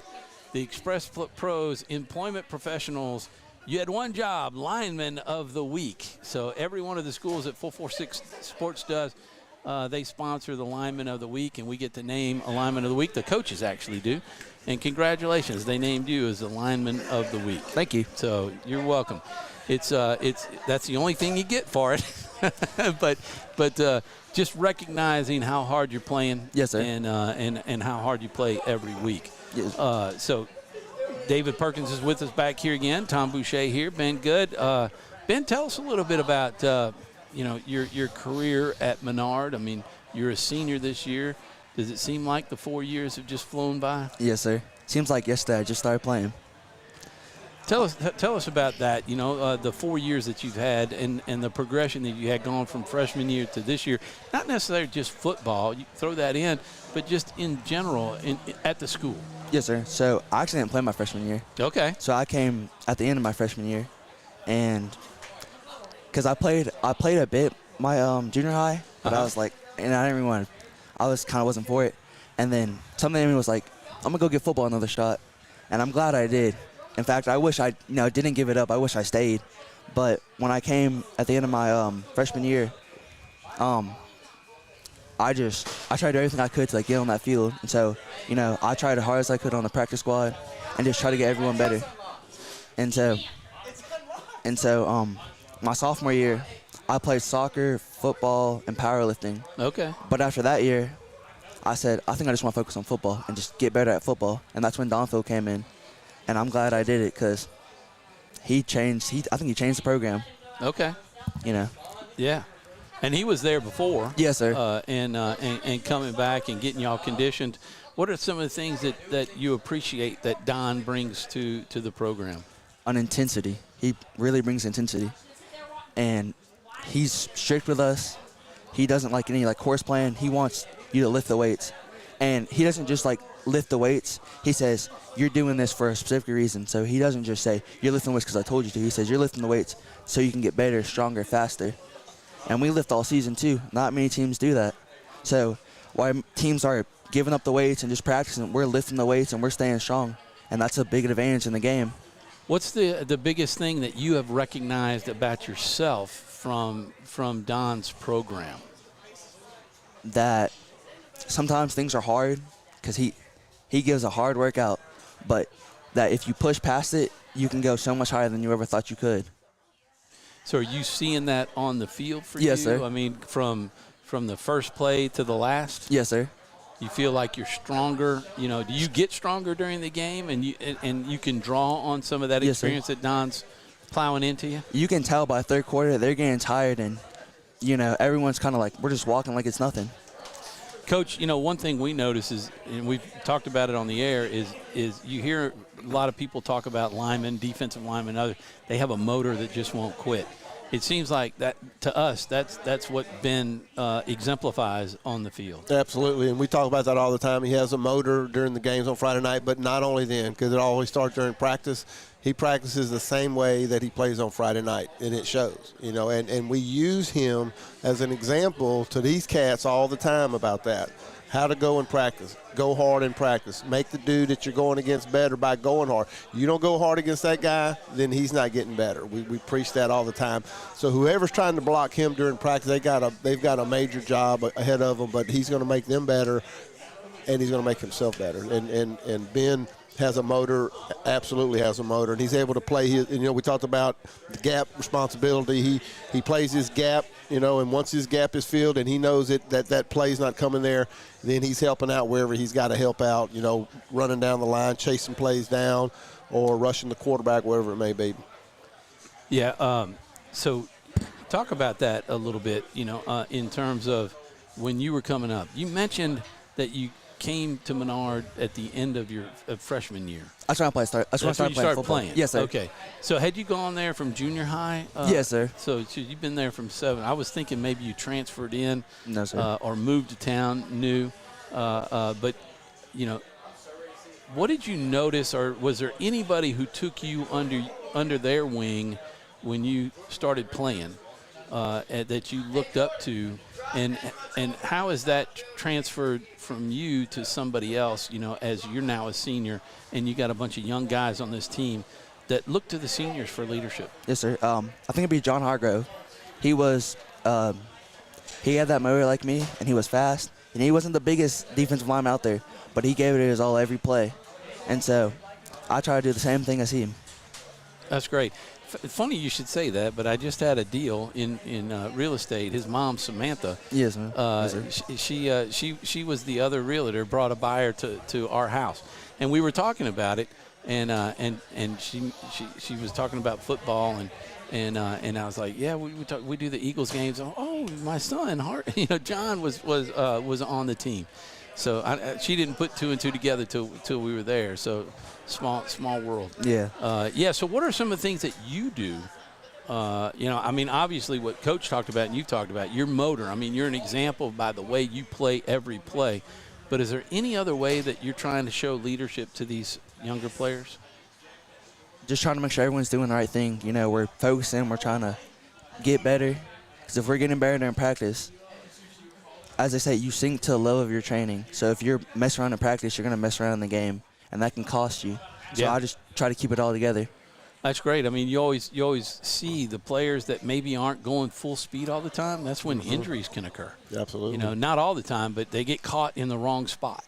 The Express Pros Employment Professionals. You had one job, Lineman of the Week. So every one of the schools that 446 Sports does, they sponsor the Lineman of the Week, and we get to name a Lineman of the Week. The coaches actually do. And congratulations, they named you as the Lineman of the Week.
Thank you.
So you're welcome. That's the only thing you get for it. but just recognizing how hard you're playing,
yes, sir,
and how hard you play every week.
Yes.
So David Perkins is with us back here again. Tom Bouchie here. Ben Good. Ben, tell us a little bit about your career at Menard. I mean, you're a senior this year. Does it seem like the 4 years have just flown by?
Yes, sir. Seems like yesterday I just started playing.
Tell us about that, the 4 years that you've had and the progression that you had gone from freshman year to this year. Not necessarily just football, you throw that in, but just in general at the school.
Yes, sir. So I actually didn't play my freshman year.
Okay.
So I came at the end of my freshman year, and because I played a bit my junior high, but I was like, and I didn't really want to. I wasn't for it. And then something in me was like, I'm going to go give football another shot. And I'm glad I did. In fact, I wish I didn't give it up. I wish I stayed. But when I came at the end of my freshman year, I tried everything I could to get on that field. And so, I tried as hard as I could on the practice squad and just try to get everyone better. And so my sophomore year, I played soccer, football, and powerlifting.
Okay.
But after that year, I said, I think I just want to focus on football and just get better at football. And that's when Donfield came in. And I'm glad I did it because I think he changed the program.
Okay. Yeah. And he was there before.
Yes, sir.
And coming back and getting y'all conditioned. What are some of the things that you appreciate that Don brings to the program?
On intensity. He really brings intensity. And he's strict with us. He doesn't like any course plan. He wants you to lift the weights. And he doesn't just lift the weights. He says, you're doing this for a specific reason. So he doesn't just say, you're lifting weights because I told you to. He says, you're lifting the weights so you can get better, stronger, faster. And we lift all season too. Not many teams do that. So while teams are giving up the weights and just practicing, we're lifting the weights and we're staying strong. And that's a big advantage in the game.
What's the biggest thing that you have recognized about yourself from Don's program?
That sometimes things are hard because he gives a hard workout, but that if you push past it, you can go so much higher than you ever thought you could.
So are you seeing that on the field for you?
Yes, sir.
I mean, from the first play to the last?
Yes, sir.
You feel like you're stronger? Do you get stronger during the game and you can draw on some of that experience that Don's plowing into you?
You can tell by third quarter they're getting tired and, everyone's kind of we're just walking like it's nothing.
Coach, one thing we notice is, and we've talked about it on the air, is you hear a lot of people talk about linemen, defensive linemen, others. They have a motor that just won't quit. It seems like that to us. That's what Ben exemplifies on the field.
Absolutely, and we talk about that all the time. He has a motor during the games on Friday night, but not only then, because it always starts during practice. He practices the same way that he plays on Friday night, and it shows. And we use him as an example to these cats all the time about that. How to go in practice. Go hard in practice. Make the dude that you're going against better by going hard. You don't go hard against that guy, then he's not getting better. We preach that all the time. So whoever's trying to block him during practice, they've got a major job ahead of them, but he's going to make them better, and he's going to make himself better. And Ben has a motor, absolutely has a motor, and he's able to play his. And, we talked about the gap responsibility. He plays his gap, and once his gap is filled, and he knows that play's not coming there, then he's helping out wherever he's got to help out. Running down the line, chasing plays down, or rushing the quarterback, wherever it may be.
Yeah. So, talk about that a little bit. In terms of when you were coming up, you mentioned that you came to Menard at the end of your freshman year.
That's when I started playing football.
Yes, sir.
Sir.
Okay. So had you gone there from junior high?
Yes, sir.
So you've been there from 7. I was thinking maybe you transferred in.
No, sir.
Or moved to town new. But, what did you notice, or was there anybody who took you under their wing when you started playing that you looked up to? And how is that transferred from you to somebody else, as you're now a senior and you got a bunch of young guys on this team that look to the seniors for leadership?
Yes, sir. I think it'd be John Hargrove. He was he had that motor like me, and he was fast. And he wasn't the biggest defensive lineman out there, but he gave it his all every play. And so I try to do the same thing as him.
That's great. Funny you should say that, but I just had a deal in real estate. His mom, Samantha.
Yes, man.
She was the other realtor, brought a buyer to our house, and we were talking about it, and she was talking about football, and I was like, yeah, we do the Eagles games. Oh, my son, John was on the team. So she didn't put 2 and 2 together till we were there. So small world.
Yeah.
So what are some of the things that you do? Obviously what Coach talked about and you've talked about, your motor. You're an example by the way you play every play. But is there any other way that you're trying to show leadership to these younger players?
Just trying to make sure everyone's doing the right thing. We're focusing. We're trying to get better. Because if we're getting better during practice, as I say, you sink to the level of your training. So if you're messing around in practice, you're going to mess around in the game, and that can cost you. So I just try to keep it all together.
That's great. You always see the players that maybe aren't going full speed all the time. That's when injuries can occur.
Absolutely.
Not all the time, but they get caught in the wrong spot.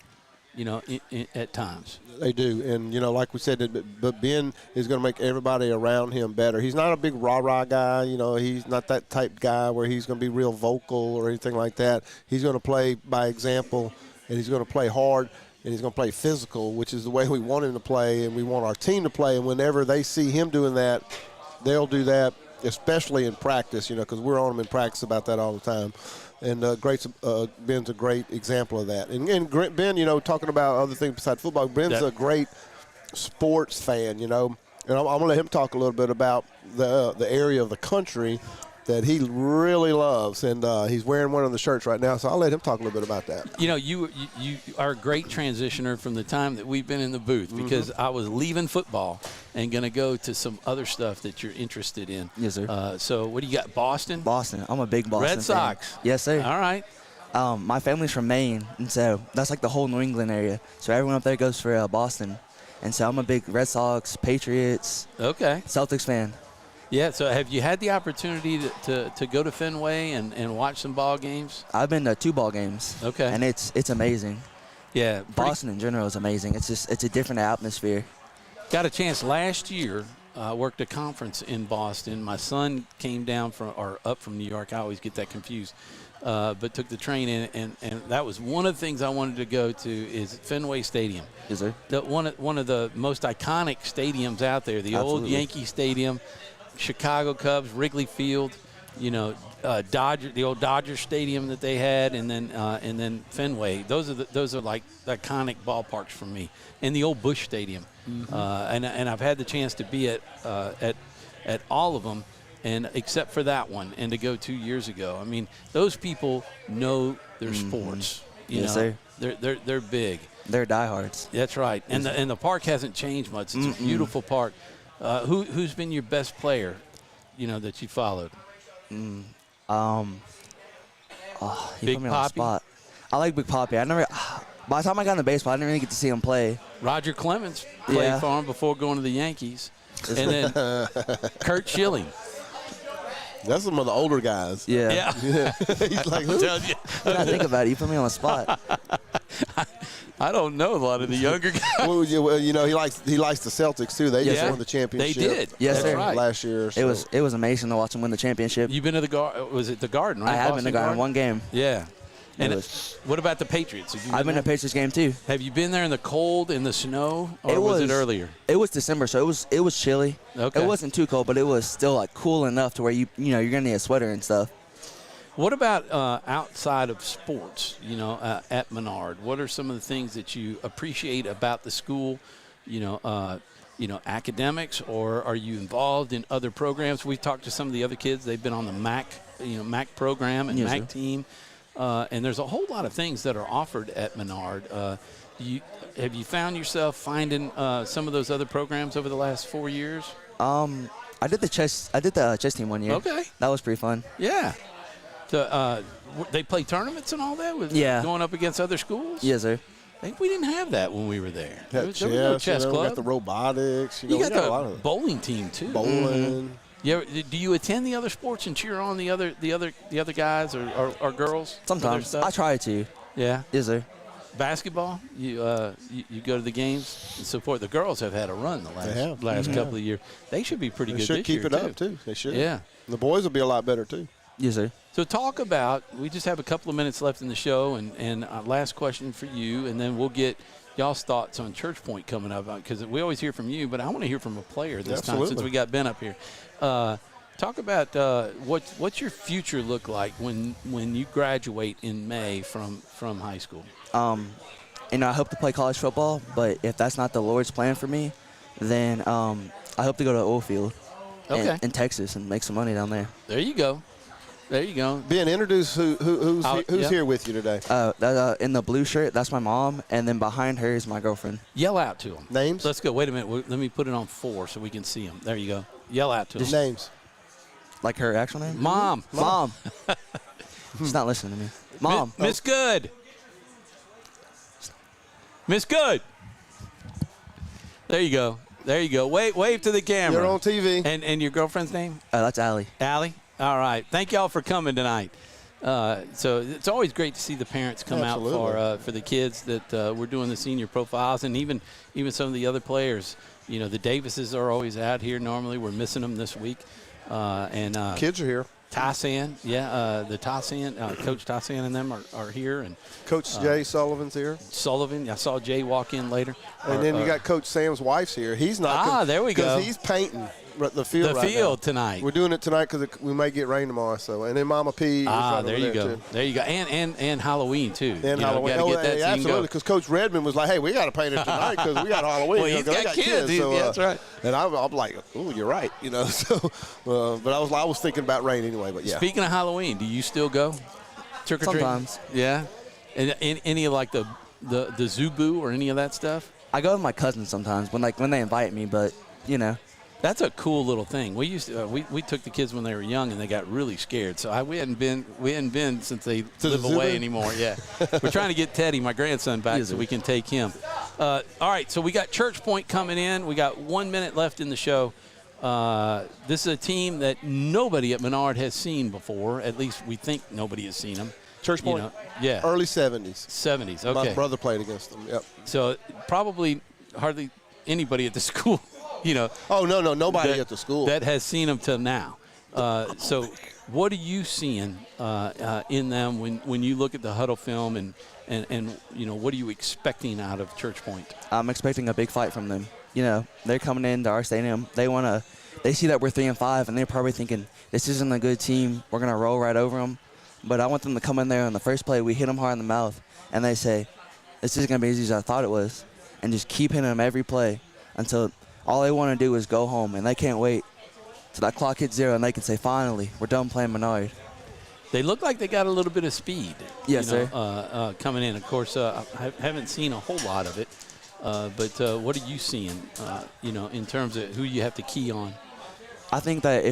At times.
They do. And, like we said, but Ben is going to make everybody around him better. He's not a big rah-rah guy. He's not that type guy where he's going to be real vocal or anything like that. He's going to play by example, and he's going to play hard, and he's going to play physical, which is the way we want him to play and we want our team to play. And whenever they see him doing that, they'll do that, especially in practice, because we're on him in practice about that all the time. And Ben's a great example of that. And Ben, talking about other things besides football, Ben's a great sports fan, And I'm going to let him talk a little bit about the area of the country that he really loves. And he's wearing one of the shirts right now, so I'll let him talk a little bit about that.
You are a great transitioner from the time that we've been in the booth because I was leaving football and going to go to some other stuff that you're interested in.
Yes, sir.
So what do you got, Boston?
Boston. I'm a big Boston
Red Sox.
Fan. Yes, sir.
All right.
My family's from Maine, and so that's like the whole New England area. So everyone up there goes for Boston. And so I'm a big Red Sox, Patriots, Celtics fan.
Yeah, so have you had the opportunity to go to Fenway and watch some ball games?
I've been to 2 ball games.
Okay.
And it's amazing.
Yeah.
Boston in general is amazing. It's a different atmosphere.
Got a chance last year. Worked a conference in Boston. My son came down up from New York. I always get that confused. But took the train in, and that was one of the things I wanted to go to is Fenway Stadium.
Yes, sir.
One of the most iconic stadiums out there, the
Absolutely.
old Yankee Stadium, Chicago Cubs, Wrigley Field, the old Dodger Stadium that they had, and then Fenway. Those are like iconic ballparks for me, and the old Busch Stadium. And I've had the chance to be at all of them. And except for that one, and to go 2 years ago, those people know their sports.
Yes, sir.
They're big.
They're diehards.
That's right. And the park hasn't changed much. It's a beautiful park. Who's been your best player, that you followed?
You
Big
put me on the
Poppy?
spot. I like Big Poppy. By the time I got into baseball, I didn't really get to see him play.
Roger Clemens played for him before going to the Yankees, and then Kurt Schilling.
That's some of the older guys.
Yeah.
He's like, who?
When I think about it, you put me on the spot.
I don't know a lot of the younger guys.
Well, you know, he likes the Celtics too. They just won the championship.
They did.
Yes, sir.
Right.
Last year. So.
It was amazing to watch them win the championship.
You've been to was it the Garden, right?
I have been
Boston
to Garden one game.
Yeah. And what about the Patriots?
I've been to Patriots game too.
Have you been there in the cold, in the snow, or was it earlier?
It was December, so it was chilly.
Okay.
It wasn't too cold, but it was still like cool enough to where you're gonna need a sweater and stuff.
What about outside of sports, at Menard? What are some of the things that you appreciate about the school, academics, or are you involved in other programs? We've talked to some of the other kids. They've been on the MAC program and MAC team. And there's a whole lot of things that are offered at Menard. Have you found yourself finding some of those other programs over the last 4 years?
I did the chess team 1 year.
Okay.
That was pretty fun.
Yeah. So, they play tournaments and all that with going up against other schools?
Yes, sir.
I think we didn't have that when we were there.
There was no chess club. We got the robotics.
You got
a lot of
the bowling team too.
Bowling.
Do you attend the other sports and cheer on the other guys or girls?
Sometimes I try to.
Yeah.
Yes, sir.
Basketball, you go to the games and support. The girls have had a run the last couple of years. They should be pretty good.
They should
this
keep
year
it up too. They should.
Yeah.
The boys will be a lot better too.
Yes, sir.
So talk about. We just have a couple of minutes left in the show, and last question for you, and then we'll get y'all's thoughts on Church Point coming up, because we always hear from you, but I want to hear from a player this time since we got Ben up here. Talk about what's your future look like when you graduate in May from high school?
I hope to play college football, but if that's not the Lord's plan for me, then I hope to go to Oilfield in Texas and make some money down there.
There you go.
Ben, introduce who's here with you today.
In the blue shirt, that's my mom, and then behind her is my girlfriend.
Yell out to them.
Names?
Let's go. Wait a minute. Let me put it on 4 so we can see them. There you go. Yell out to them.
Names.
Like her actual name?
Mom.
She's not listening to me. Mom.
Miss Good. Miss Good. There you go. Wave to the camera.
You're on TV.
And your girlfriend's name?
That's Allie.
Allie? All right. Thank y'all for coming tonight. So it's always great to see the parents come out for the kids that we're doing the senior profiles, and even some of the other players. The Davises are always out here normally. We're missing them this week.
Kids are here.
Tysan, the Tysan, Coach Tysan and them are here, and
Coach Jay Sullivan's here.
I saw Jay walk in later.
And then you got Coach Sam's wife's here. He's not.
There we go.
Because he's painting the field.
The field tonight.
We're doing it tonight because we may get rain tomorrow. So, and then Mama P.
There you go.
Too.
There you go. And Halloween too.
And Halloween. Absolutely. Because Coach Redmond was like, "Hey, we got to paint it tonight because we got Halloween."
Well, he's got kids. So, that's right.
And I'm like, "Oh, you're right." So, but I was thinking about rain anyway. But yeah.
Speaking of Halloween, do you still go trick or treat?
Sometimes.
Yeah. And any of like the Zubu or any of that stuff?
I go with my cousins sometimes when they invite me, but
That's a cool little thing. We used to, we took the kids when they were young, and they got really scared. So we hadn't been since they live away anymore. Yeah, we're trying to get Teddy, my grandson, back so we can take him. All right, so we got Church Point coming in. We got 1 minute left in the show. This is a team that nobody at Menard has seen before. At least we think nobody has seen them.
Church Point.
Yeah.
Early 70s.
70s. Okay.
My brother played against them. Yep.
So probably hardly anybody at the school.
Oh, no, nobody at the school
that has seen them till now. So what are you seeing in them when you look at the huddle film and what are you expecting out of Church Point?
I'm expecting a big fight from them. They're coming into our stadium. They see that we're 3-5, and they're probably thinking this isn't a good team. We're gonna roll right over them. But I want them to come in there on the first play. We hit them hard in the mouth, and they say, "This isn't gonna be as easy as I thought it was," and just keep hitting them every play until all they want to do is go home, and they can't wait till that clock hits 0, and they can say, "Finally, we're done playing Menard."
They look like they got a little bit of speed.
Yes, sir.
Coming in. Of course, I haven't seen a whole lot of it, but what are you seeing? In terms of who you have to key on.
I think that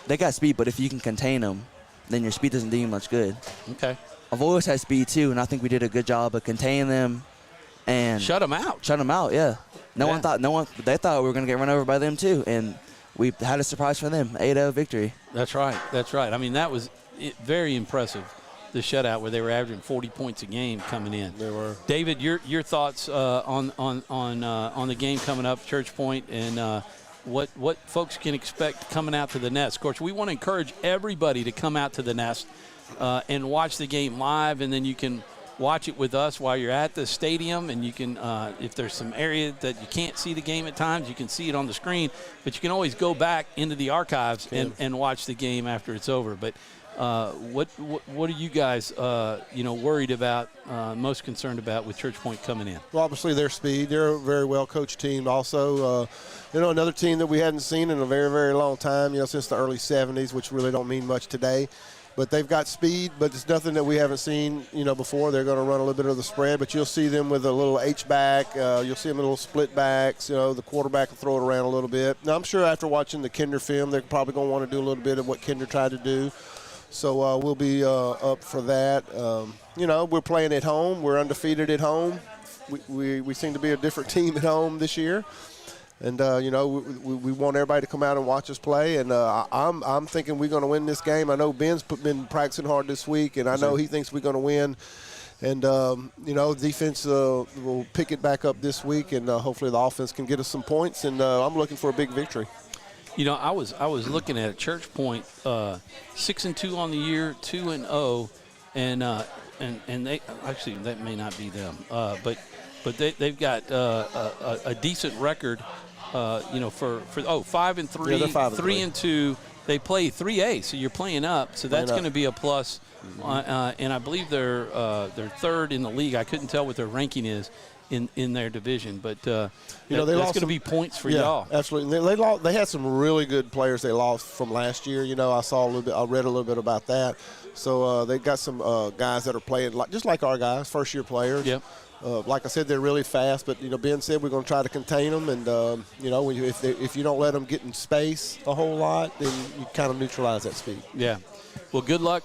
they got speed, but if you can contain them, then your speed doesn't do you much good.
Okay.
I've always had speed too, and I think we did a good job of containing them and
shut them out.
Yeah. They thought we were going to get run over by them too, and we had a surprise for them, 8-0 victory.
That's right. I mean, that was very impressive the shutout where they were averaging 40 points a game coming in.
They were.
David, your thoughts on the game coming up, Church Point, and what folks can expect coming out to the Nest. Of course, we want to encourage everybody to come out to the Nest and watch the game live, and then you can watch it with us while you're at the stadium, and you can, if there's some area that you can't see the game at times, you can see it on the screen, but you can always go back into the archives and watch the game after it's over. But what are you guys, worried about, most concerned about with Church Point coming in?
Well, obviously their speed. They're a very well-coached team also. Another team that we hadn't seen in a very, very long time, since the early 70s, which really don't mean much today. But they've got speed, but it's nothing that we haven't seen, before. They're going to run a little bit of the spread, but you'll see them with a little H-back. You'll see them with little split backs. The quarterback will throw it around a little bit. Now, I'm sure after watching the Kinder film, they're probably going to want to do a little bit of what Kinder tried to do. So we'll be up for that. We're playing at home. We're undefeated at home. We seem to be a different team at home this year. And, we want everybody to come out and watch us play. And I'm thinking we're going to win this game. I know Ben's been practicing hard this week, and I know he thinks we're going to win. And, defense will pick it back up this week, and hopefully the offense can get us some points. And I'm looking for a big victory.
I was looking at Church Point, 6-2 on the year, 2-0, and they actually that may not be them, but they've got a decent record. For 5-3,
yeah,
3-2. They play 3A, so you're playing up. So that's going to be a plus. And I believe they're third in the league. I couldn't tell what their ranking is in their division, but that's going to be points for y'all.
Absolutely. They had some really good players they lost from last year. I saw a little bit. I read a little bit about that. So they got some guys that are playing just like our guys, first-year players.
Yep.
Like I said, they're really fast, but Ben said we're going to try to contain them, and if you don't let them get in space a whole lot, then you kind of neutralize that speed.
Yeah. Well, good luck,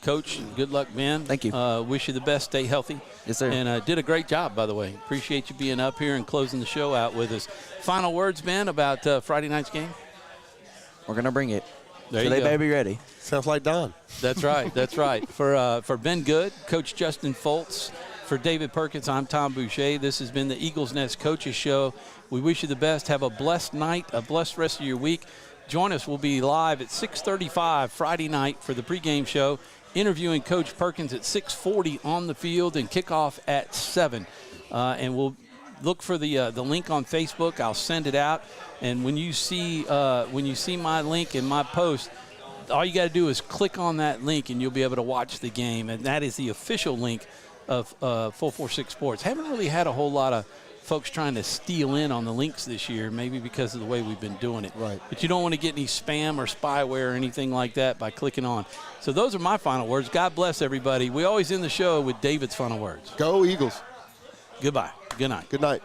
Coach. Good luck, Ben.
Thank you.
Wish you the best. Stay healthy.
Yes, sir.
And did a great job, by the way. Appreciate you being up here and closing the show out with us. Final words, Ben, about Friday night's game?
We're going to bring it.
There
so
you
they
go.
better be ready.
Sounds like Don.
That's right. That's right. For Ben Good, Coach Justin Foltz, for David Perkins, I'm Tom Bouchie. This has been the Eagles Nest Coaches Show. We wish you the best. Have a blessed night, a blessed rest of your week. Join us. We'll be live at 6:35 Friday night for the pregame show, interviewing Coach Perkins at 6:40 on the field, and kickoff at 7. And we'll look for the link on Facebook. I'll send it out. And when you see my link in my post, all you got to do is click on that link, and you'll be able to watch the game. And that is the official link of 446 Sports. Haven't really had a whole lot of folks trying to steal in on the links this year, maybe because of the way we've been doing it.
Right.
But you don't want to get any spam or spyware or anything like that by clicking on. So those are my final words. God bless everybody. We always end the show with David's final words.
Go Eagles.
Goodbye. Good night.
Good night.